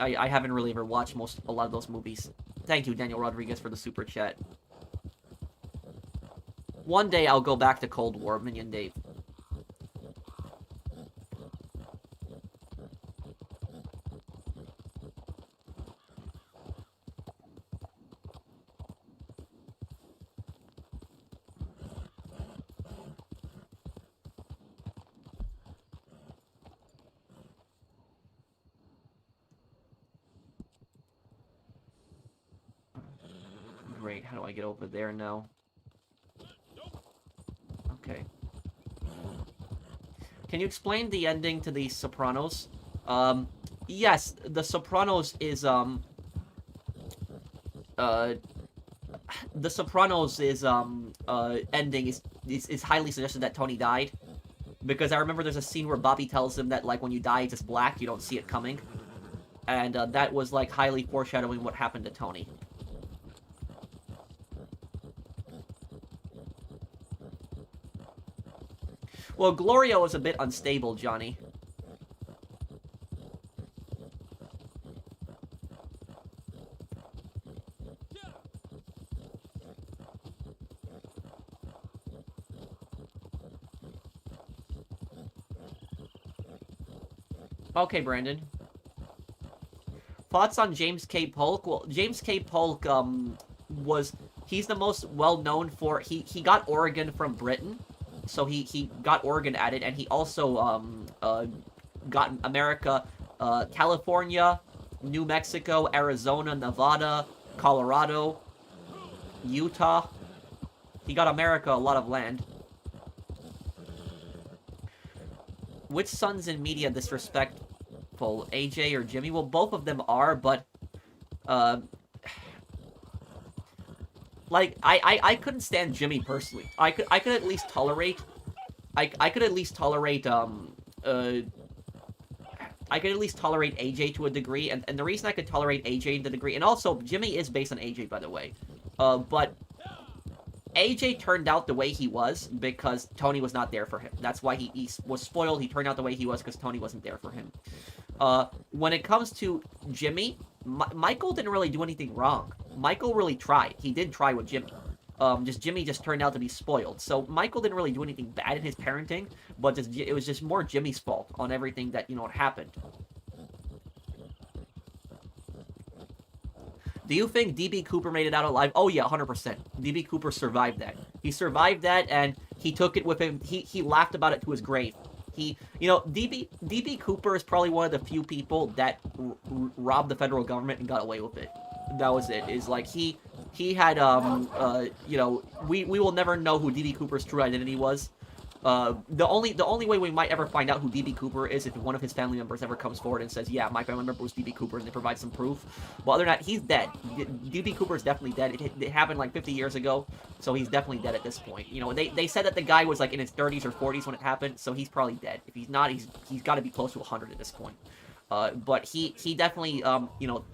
I haven't really ever watched a lot of those movies. Thank you, Daniel Rodriguez, for the super chat. One day I'll go back to Cold War, Minion Dave. Great, how do I get over there now? Okay. Can you explain the ending to The Sopranos? Yes, The Sopranos is, The Sopranos is, ending is highly suggested that Tony died. Because I remember there's a scene where Bobby tells him that, like, when you die, it's just black, you don't see it coming. And, that was, like, highly foreshadowing what happened to Tony. Well, Gloria was a bit unstable, Johnny. Okay, Brandon. Thoughts on James K. Polk? Well, James K. Polk, he's the most well-known for, he got Oregon from Britain. So he got Oregon at it, and he also got America, California, New Mexico, Arizona, Nevada, Colorado, Utah. He got America a lot of land. Which son's in media disrespectful, AJ or Jimmy? Well, both of them are, but like I couldn't stand Jimmy personally. I could at least tolerate I could at least tolerate I could at least tolerate AJ to a degree, and the reason I could tolerate AJ to a degree, and also Jimmy is based on AJ, by the way, but AJ turned out the way he was because Tony was not there for him. That's why he was spoiled. He turned out the way he was because Tony wasn't there for him. When it comes to Jimmy, Michael didn't really do anything wrong. Michael really tried. He did try with Jimmy. Jimmy just turned out to be spoiled. So Michael didn't really do anything bad in his parenting, but it was just more Jimmy's fault on everything that, happened. Do you think DB Cooper made it out alive? Oh yeah, 100%. DB Cooper survived that. He survived that, and he took it with him. He laughed about it to his grave. DB Cooper is probably one of the few people that robbed the federal government and got away with it. That was it. Is like he had we will never know who DB Cooper's true identity was. The only way we might ever find out who DB Cooper is if one of his family members ever comes forward and says, yeah, my family member was DB Cooper, and they provide some proof. But other than that, he's dead. DB Cooper is definitely dead. It happened like 50 years ago, so he's definitely dead at this point. They said that the guy was like in his 30s or 40s when it happened, so he's probably dead. If he's not, he's got to be close to 100 at this point. But he definitely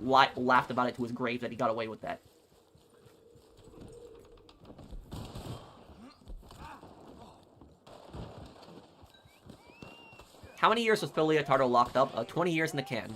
laughed about it to his grave that he got away with that. How many years was Phil Leotardo locked up? 20 years in the can.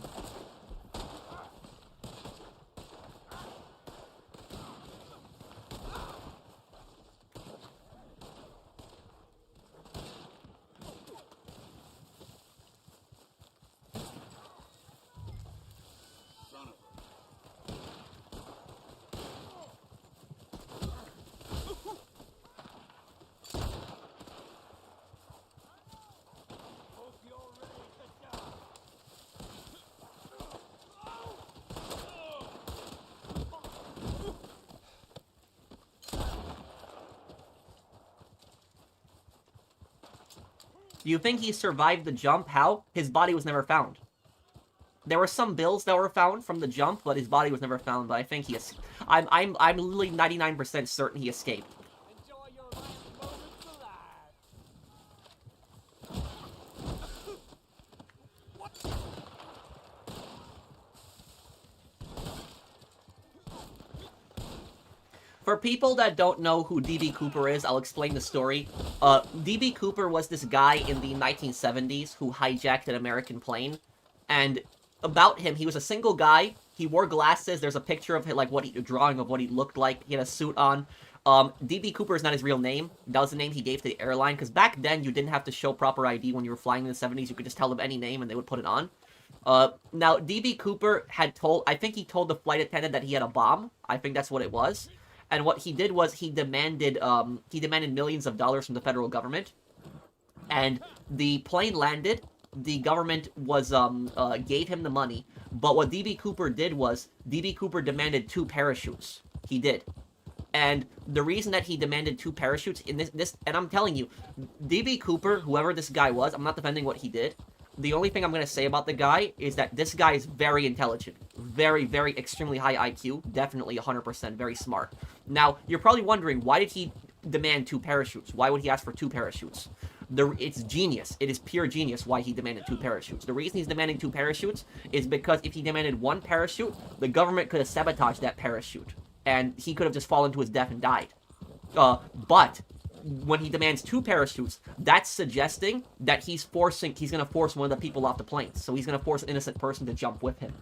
Do you think he survived the jump? How? His body was never found. There were some bills that were found from the jump, but his body was never found. But I think I'm literally 99% certain he escaped. Enjoy your last moments alive. For people that don't know who DB Cooper is, I'll explain the story. DB Cooper was this guy in the 1970s who hijacked an American plane. And about him, he was a single guy. He wore glasses. There's a picture of him, a drawing of what he looked like. He had a suit on. DB Cooper is not his real name. That was the name he gave to the airline. Because back then, you didn't have to show proper ID when you were flying in the 70s. You could just tell them any name and they would put it on. Now, DB Cooper I think he told the flight attendant that he had a bomb. I think that's what it was. And what he did was he demanded millions of dollars from the federal government. And the plane landed. The government gave him the money. But what DB Cooper did was DB Cooper demanded 2 parachutes. He did. And the reason that he demanded 2 parachutes in this, and I'm telling you, DB Cooper, whoever this guy was, I'm not defending what he did. The only thing I'm going to say about the guy is that this guy is very intelligent. Very, very extremely high IQ. Definitely 100% very smart. Now, you're probably wondering, why did he demand 2 parachutes? Why would he ask for 2 parachutes? It's genius. It is pure genius why he demanded 2 parachutes. The reason he's demanding 2 parachutes is because if he demanded 1 parachute, the government could have sabotaged that parachute. And he could have just fallen to his death and died. But when he demands 2 parachutes, that's suggesting that he's going to force one of the people off the plane. So he's going to force an innocent person to jump with him.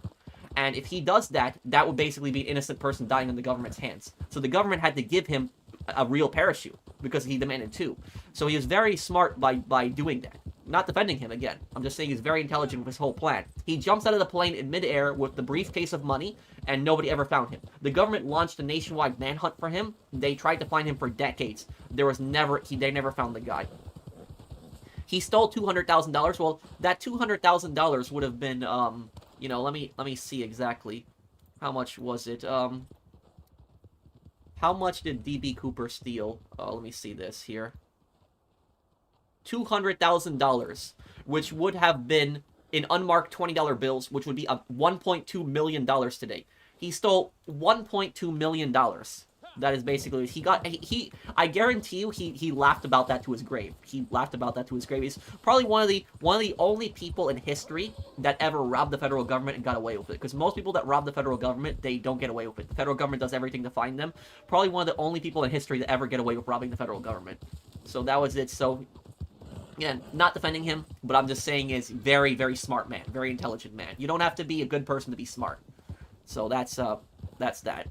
And if he does that, that would basically be an innocent person dying in the government's hands. So the government had to give him a real parachute because he demanded 2. So he was very smart by doing that. Not defending him again. I'm just saying he's very intelligent with his whole plan. He jumps out of the plane in midair with the briefcase of money, and nobody ever found him. The government launched a nationwide manhunt for him. They tried to find him for decades. They never found the guy. He stole $200,000. Well, that $200,000 would have been, let me see exactly. How much was it? How much did DB Cooper steal? Let me see this here. $200,000, which would have been in unmarked $20 bills, which would be $1.2 million today. He stole $1.2 million. That is basically, I guarantee you, he laughed about that to his grave. He laughed about that to his grave. He's probably one of the only people in history that ever robbed the federal government and got away with it. Because most people that rob the federal government, they don't get away with it. The federal government does everything to find them. Probably one of the only people in history that ever get away with robbing the federal government. So that was it. So, again, not defending him, but I'm just saying is very, very smart man. Very intelligent man. You don't have to be a good person to be smart. So that's that.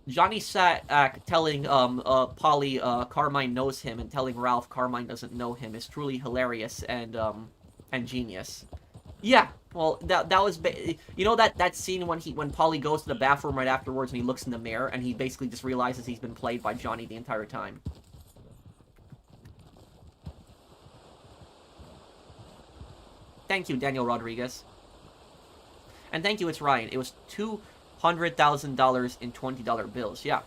Johnny Sack telling Polly Carmine knows him and telling Ralph Carmine doesn't know him is truly hilarious and genius. Yeah, well that was you know that scene when Polly goes to the bathroom right afterwards and he looks in the mirror and he basically just realizes he's been played by Johnny the entire time. Thank you, Daniel Rodriguez. And thank you, it's Ryan. It was $200,000 in $20 bills. Yeah.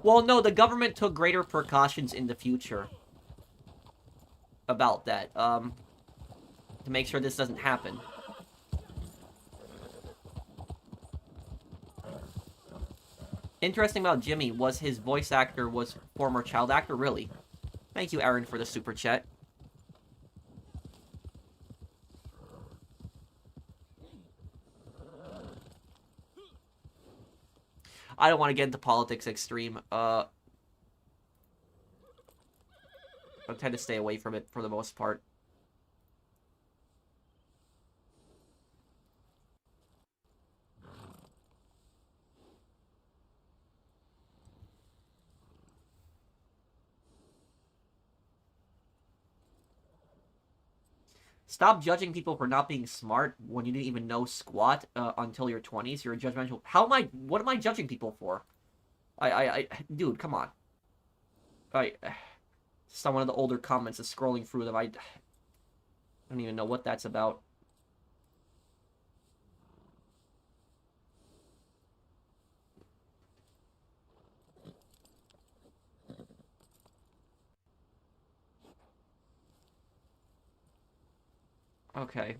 Well, no, the government took greater precautions in the future about that, to make sure this doesn't happen. Interesting about Jimmy was his voice actor was former child actor, really. Thank you, Aaron, for the super chat. I don't want to get into politics extreme. I tend to stay away from it for the most part. Stop judging people for not being smart when you didn't even know squat until your 20s. You're a judgmental. What am I judging people for? Dude, come on. Some one of the older comments is scrolling through them. I don't even know what that's about. Okay.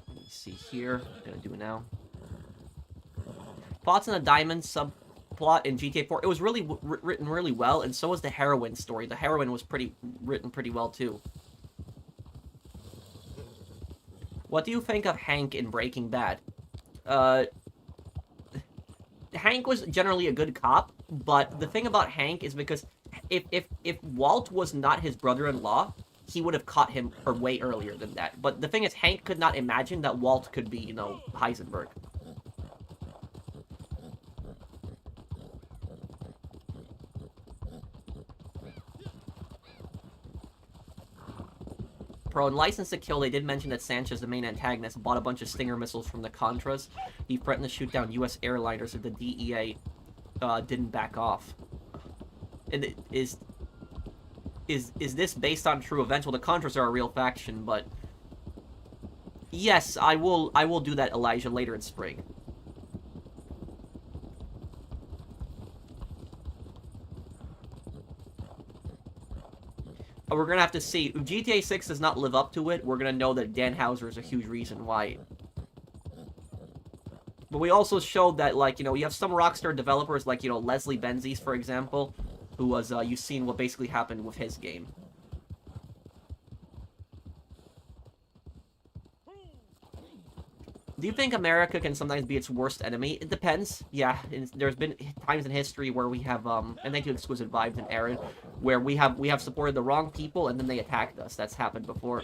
Let me see here. I'm gonna do it now. Thoughts on the diamond subplot in GTA 4? It was really written really well, and so was the heroine story. The heroine was written pretty well too. What do you think of Hank in Breaking Bad? Hank was generally a good cop, but the thing about Hank is because if Walt was not his brother-in-law, he would have caught him way earlier than that. But the thing is, Hank could not imagine that Walt could be, you know, Heisenberg. Pro, in License to Kill, they did mention that Sanchez, the main antagonist, bought a bunch of Stinger missiles from the Contras. He threatened to shoot down U.S. airliners if the DEA didn't back off. And is this based on true events? Well, the Contras are a real faction, but yes, I will do that, Elijah, later in spring. We're gonna have to see. If GTA 6 does not live up to it, we're gonna know that Dan Houser is a huge reason why. But we also showed that, like, you know, you have some Rockstar developers, like, you know, Leslie Benzies, for example, who was, you've seen what basically happened with his game. Do you think America can sometimes be its worst enemy? It depends. Yeah, there's been times in history where we have, and thank you, Exquisite Vibes and Aaron, where we have supported the wrong people and then they attacked us. That's happened before.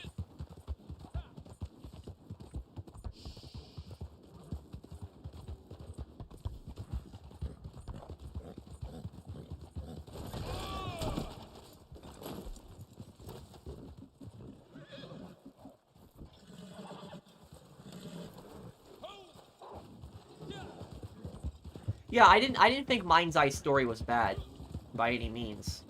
Yeah, I didn't think Mind's Eye's story was bad, by any means.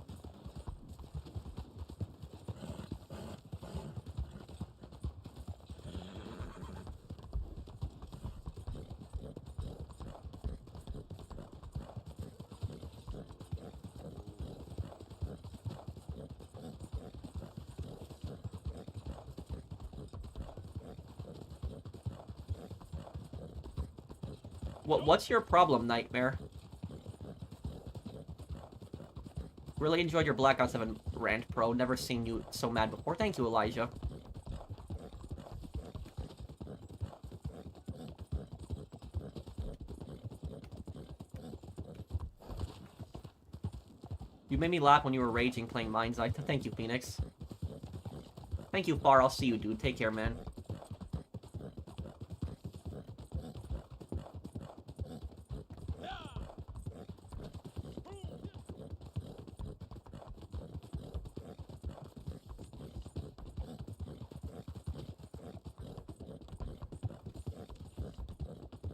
What's your problem, Nightmare? Really enjoyed your Black Ops 7 rant, Pro. Never seen you so mad before. Thank you, Elijah. You made me laugh when you were raging playing Mind's Eye. Thank you, Phoenix. Thank you, Far. I'll see you, dude. Take care, man.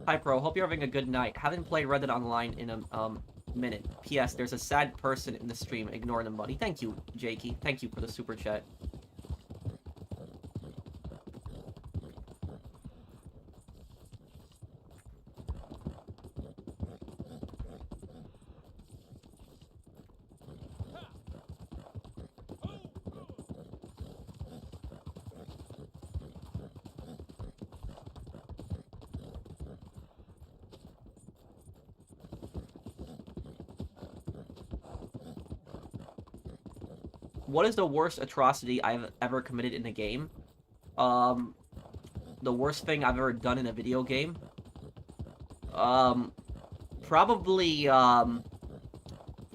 Hi, Pro. Hope you're having a good night. Haven't played Red Dead Online in a minute. P.S. There's a sad person in the stream. Ignore them, buddy. Thank you, Jakey. Thank you for the super chat. What is the worst atrocity I've ever committed in a game? The worst thing I've ever done in a video game? Probably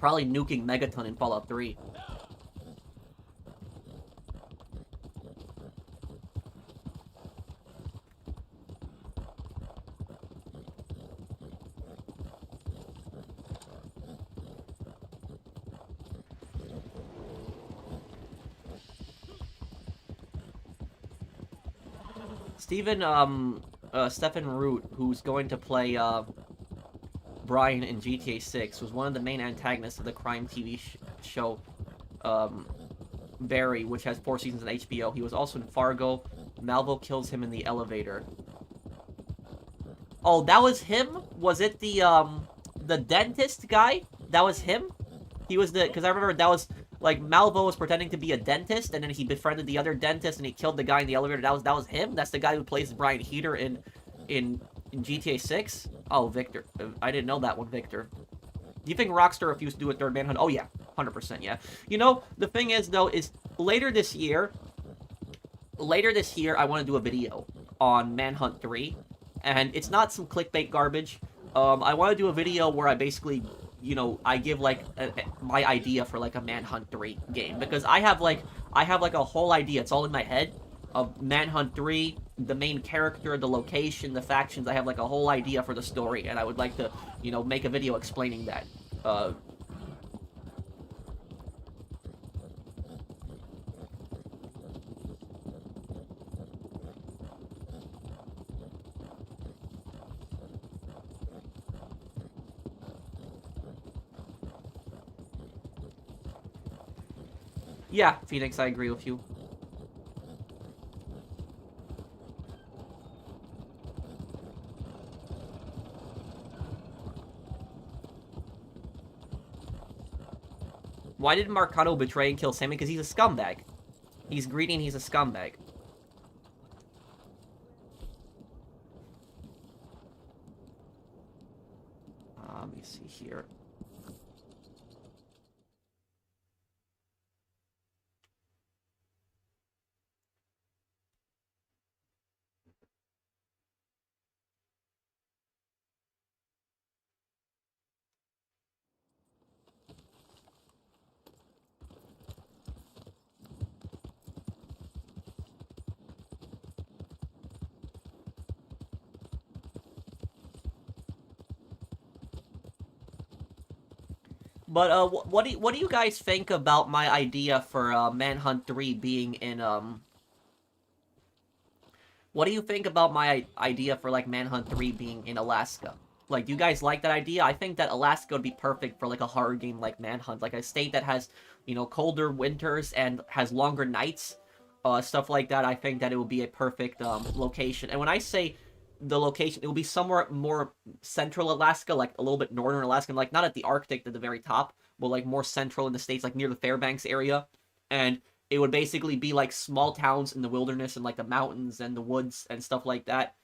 nuking Megaton in Fallout 3. Stephen Root, who's going to play, Brian in GTA 6, was one of the main antagonists of the crime TV show, Barry, which has 4 seasons on HBO. He was also in Fargo. Malvo kills him in the elevator. Oh, that was him? Was it the dentist guy? That was him? He was because I remember that was, like, Malvo was pretending to be a dentist, and then he befriended the other dentist, and he killed the guy in the elevator. That was him? That's the guy who plays Brian Heater in GTA 6? Oh, Victor. I didn't know that one, Victor. Do you think Rockstar refused to do a third Manhunt? Oh, yeah. 100%, yeah. You know, the thing is, though, is later this year, I want to do a video on Manhunt 3, and it's not some clickbait garbage. I want to do a video where I basically, you know, I give, like, my idea for, like, a Manhunt 3 game, because I have, like, a whole idea. It's all in my head of Manhunt 3, the main character, the location, the factions. I have, like, a whole idea for the story, and I would like to, you know, make a video explaining that. Yeah, Phoenix, I agree with you. Why did Marcano betray and kill Sammy? Because he's a scumbag. He's greedy and he's a scumbag. Let me see here. But what do you guys think about my idea for Manhunt 3 being in What do you think about my idea for, like, Manhunt 3 being in Alaska? Like, do you guys like that idea? I think that Alaska would be perfect for, like, a horror game like Manhunt. Like, a state that has, you know, colder winters and has longer nights. Stuff like that, I think that it would be a perfect, location. And when I say the location, it will be somewhere more central Alaska, like, a little bit northern Alaska. Like, not at the Arctic at the very top, but, like, more central in the states, like, near the Fairbanks area. And it would basically be, like, small towns in the wilderness and, like, the mountains and the woods and stuff like that.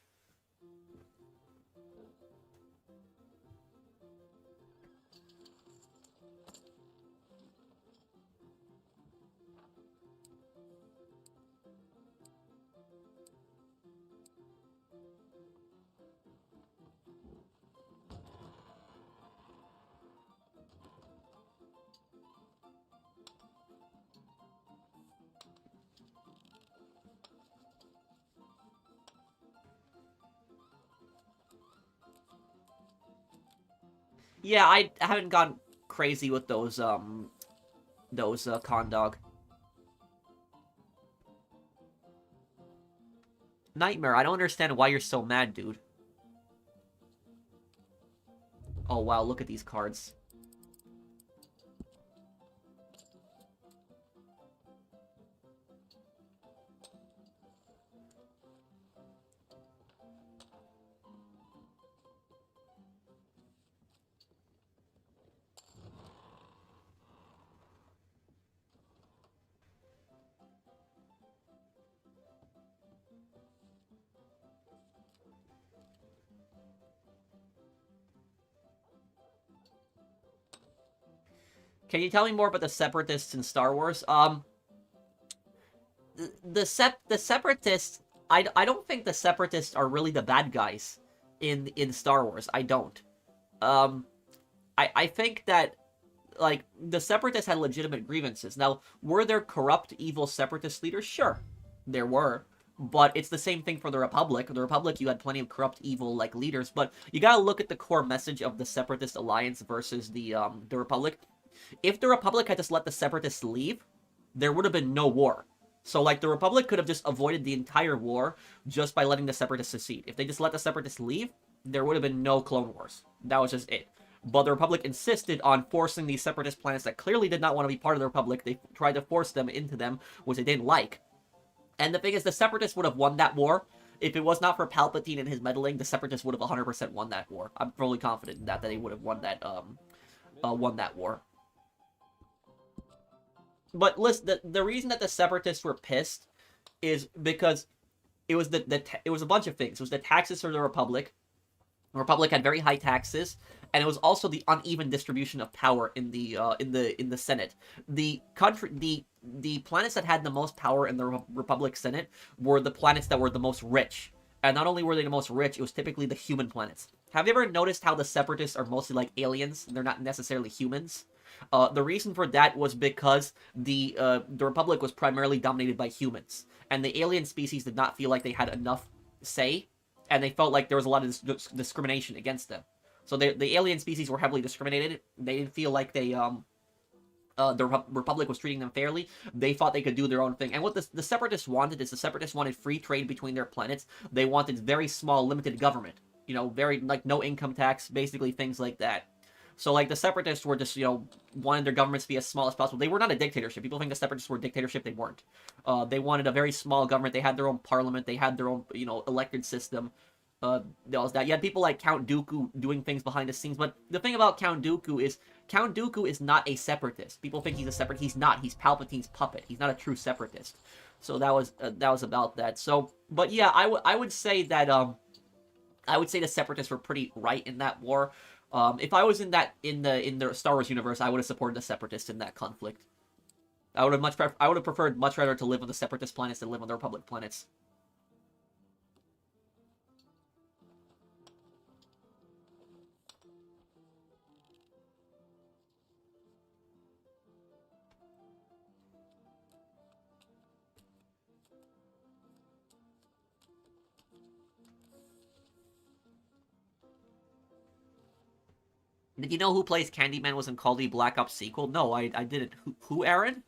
Yeah, I haven't gone crazy with those Condog. Nightmare, I don't understand why you're so mad, dude. Oh, wow, look at these cards. Can you tell me more about the Separatists in Star Wars? The Separatists, I don't think the Separatists are really the bad guys in Star Wars. I don't. Um, I think that, like, the Separatists had legitimate grievances. Now, were there corrupt, evil Separatist leaders? Sure, there were. But it's the same thing for the Republic. The Republic, you had plenty of corrupt, evil, like, leaders. But you gotta look at the core message of the Separatist Alliance versus the Republic. If the Republic had just let the Separatists leave, there would have been no war. So, like, the Republic could have just avoided the entire war just by letting the Separatists secede. If they just let the Separatists leave, there would have been no Clone Wars. That was just it. But the Republic insisted on forcing these Separatist planets that clearly did not want to be part of the Republic. They tried to force them into them, which they didn't like. And the thing is, the Separatists would have won that war. If it was not for Palpatine and his meddling, the Separatists would have 100% won that war. I'm fully confident in that they would have won that war. But listen, the reason that the Separatists were pissed is because it was it was a bunch of things. It was the taxes for the Republic. The Republic had very high taxes, and it was also the uneven distribution of power in the Senate. The planets that had the most power in the Republic Senate were the planets that were the most rich. And not only were they the most rich, it was typically the human planets. Have you ever noticed how the Separatists are mostly like aliens? They're not necessarily humans. The reason for that was because the Republic was primarily dominated by humans, and the alien species did not feel like they had enough say, and they felt like there was a lot of discrimination against them. So the alien species were heavily discriminated. They didn't feel like the Republic was treating them fairly. They thought they could do their own thing. And what the Separatists wanted is the Separatists wanted free trade between their planets. They wanted very small, limited government. You know, very, like, no income tax, basically things like that. So, like, the Separatists were just, you know, wanted their governments to be as small as possible. They were not a dictatorship. People think the Separatists were a dictatorship. They weren't. They wanted a very small government. They had their own parliament. They had their own, you know, elected system. There was that. You had people like Count Dooku doing things behind the scenes. But the thing about Count Dooku is not a separatist. People think he's a separatist. He's not. He's Palpatine's puppet. He's not a true separatist. So that was about that. So, but yeah, I would say that I would say the Separatists were pretty right in that war. If I was in the Star Wars universe, I would have supported the Separatists in that conflict. I would have preferred much rather to live on the Separatist planets than live on the Republic planets. Did you know who plays Candyman was in Call of Duty Black Ops sequel? No, I didn't. Who, Aaron?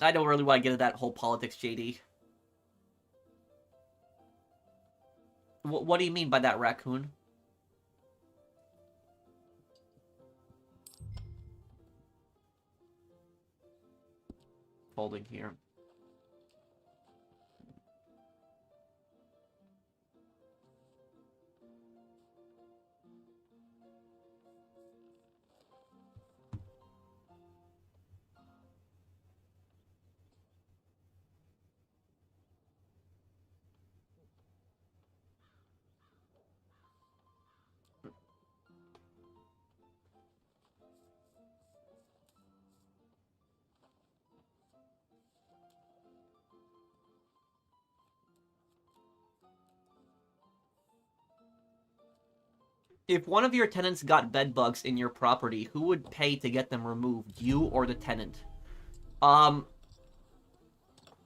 I don't really want to get into that whole politics, JD. What do you mean by that, raccoon? Folding here. If one of your tenants got bed bugs in your property, who would pay to get them removed? You or the tenant?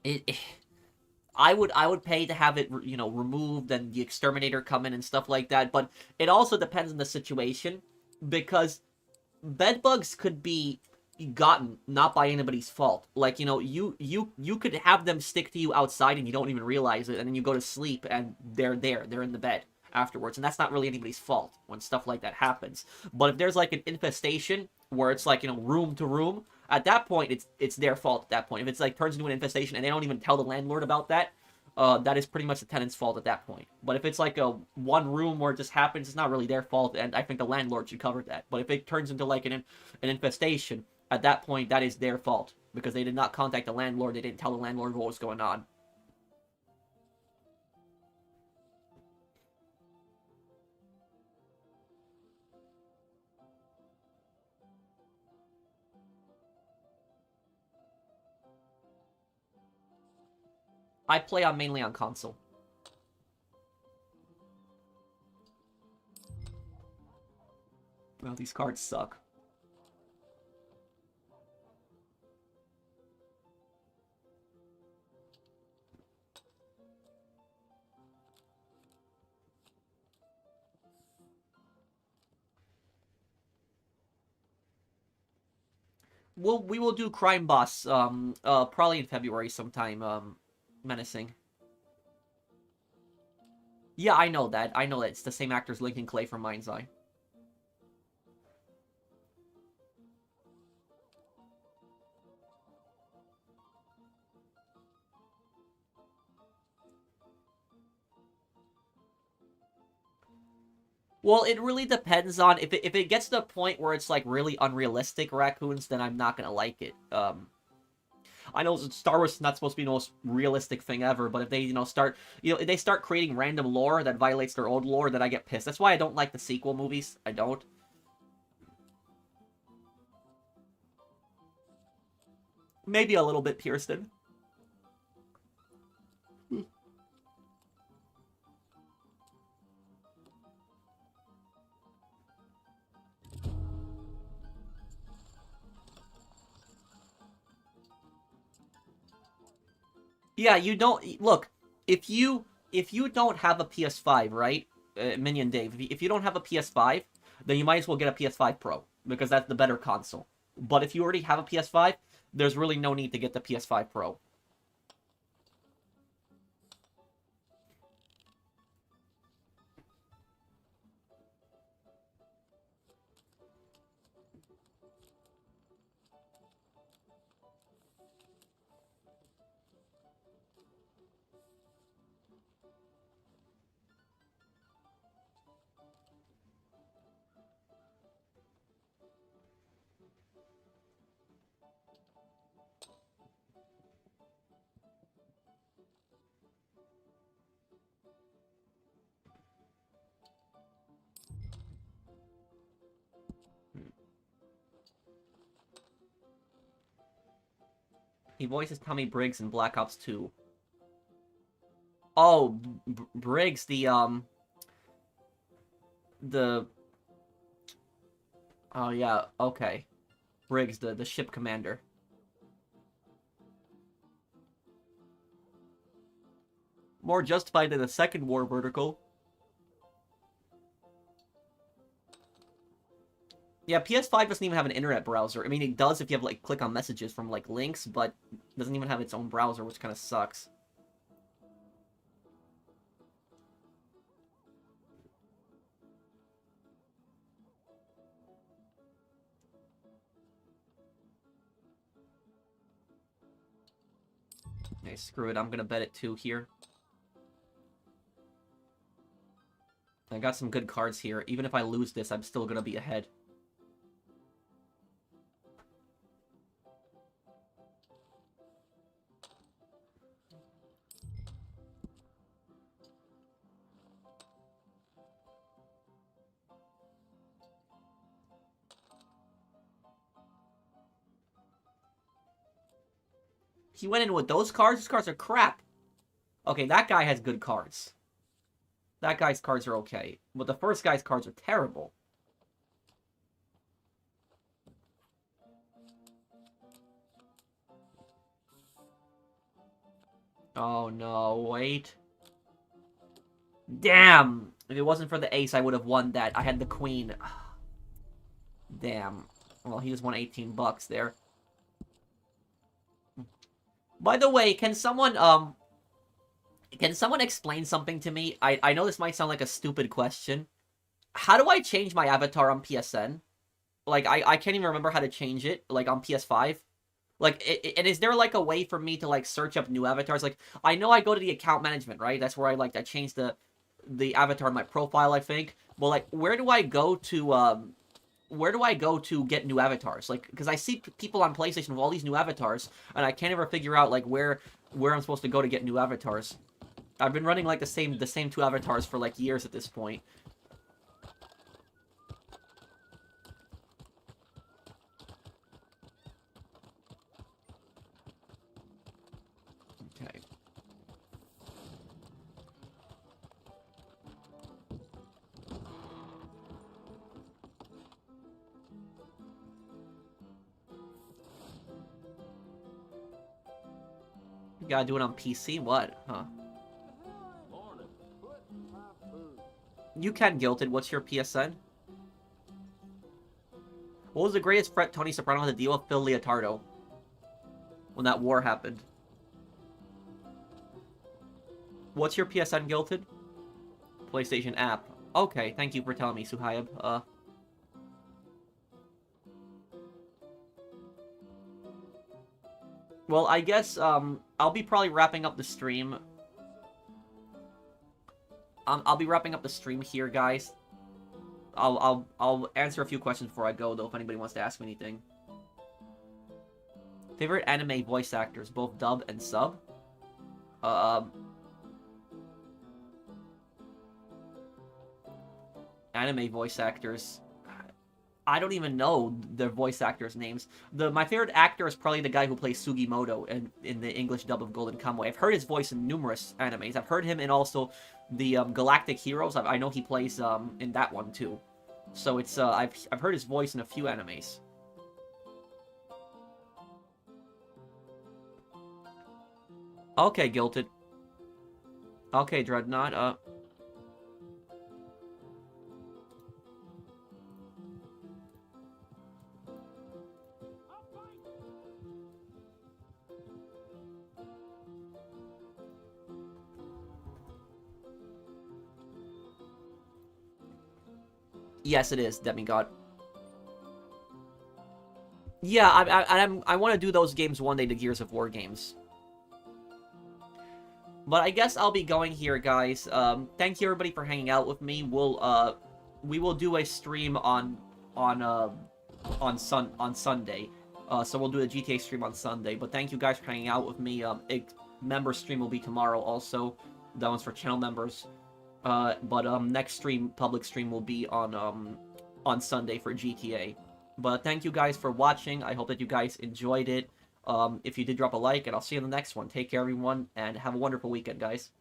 It I would pay to have it, you know, removed and the exterminator come in and stuff like that, but it also depends on the situation, because bed bugs could be gotten not by anybody's fault. Like, you know, you could have them stick to you outside and you don't even realize it, and then you go to sleep and they're in the bed afterwards, and that's not really anybody's fault when stuff like that happens. But if there's like an infestation where it's like, you know, room to room, at that point it's their fault at that point. If it's like turns into an infestation and they don't even tell the landlord about that, that is pretty much the tenant's fault at that point. But if it's like a one room where it just happens, it's not really their fault, and I think the landlord should cover that. But if it turns into like an infestation, at that point that is their fault, because they did not contact the landlord, they didn't tell the landlord what was going on. I play mainly on console. Well, these cards suck. We will do Crime Boss, probably in February sometime, Menacing. Yeah, I know that. I know that. It's the same actors Lincoln Clay from Mind's Eye. Well, it really depends on if it gets to the point where it's like really unrealistic raccoons, then I'm not gonna like it. I know Star Wars is not supposed to be the most realistic thing ever, but if they, you know, if they start creating random lore that violates their old lore, then I get pissed. That's why I don't like the sequel movies. I don't. Maybe a little bit, Kirsten. Yeah, you don't look, if you don't have a PS5, right? Minion Dave, if you don't have a PS5, then you might as well get a PS5 Pro, because that's the better console. But if you already have a PS5, there's really no need to get the PS5 Pro. He voices Tommy Briggs in Black Ops 2. Oh, Briggs, the... Oh, yeah, okay. Briggs, the ship commander. More justified than the second war vertical. Yeah, PS5 doesn't even have an internet browser. I mean, it does if you have, like, click on messages from, like, links, but it doesn't even have its own browser, which kind of sucks. Okay, screw it. I'm gonna bet it 2 here. I got some good cards here. Even if I lose this, I'm still gonna be ahead. He went in with those cards? Those cards are crap. Okay, that guy has good cards. That guy's cards are okay. But the first guy's cards are terrible. Oh no, wait. Damn! If it wasn't for the ace, I would have won that. I had the queen. Damn. Well, he just won 18 bucks there. By the way, can someone explain something to me? I know this might sound like a stupid question. How do I change my avatar on PSN? Like, I can't even remember how to change it, like, on PS5. Like, and is there, like, a way for me to, like, search up new avatars? Like, I know I go to the account management, right? That's where I change the avatar in my profile, I think. But, like, where do I go to get new avatars? Like, because I see people on PlayStation with all these new avatars, and I can't ever figure out, like, where I'm supposed to go to get new avatars. I've been running, like, the same 2 avatars for, like, years at this point. Okay. You gotta do it on PC? What? Huh. You can, Guilted. What's your PSN? What was the greatest threat Tony Soprano had to deal with Phil Leotardo when that war happened? What's your PSN, Guilted? PlayStation app. Okay, thank you for telling me, Suhaib. Well, I guess, I'll be probably wrapping up the stream. I'll be wrapping up the stream here, guys. I'll answer a few questions before I go, though, if anybody wants to ask me anything. Favorite anime voice actors, both dub and sub? Anime voice actors. I don't even know their voice actors' names. My favorite actor is probably the guy who plays Sugimoto in the English dub of Golden Kamuy. I've heard his voice in numerous animes. I've heard him in also the Galactic Heroes. I know he plays in that one too. So it's I've heard his voice in a few animes. Okay, Guilted. Okay, Dreadnought. Yes, it is, Demigod. Yeah, I want to do those games one day, the Gears of War games. But I guess I'll be going here, guys. Thank you everybody for hanging out with me. We will do a stream on Sunday. So we'll do a GTA stream on Sunday. But thank you guys for hanging out with me. Member stream will be tomorrow also. That one's for channel members. But next stream, public stream, will be on Sunday for GTA. But thank you guys for watching. I hope that you guys enjoyed it. If you did, drop a like, and I'll see you in the next one. Take care, everyone, and have a wonderful weekend, guys.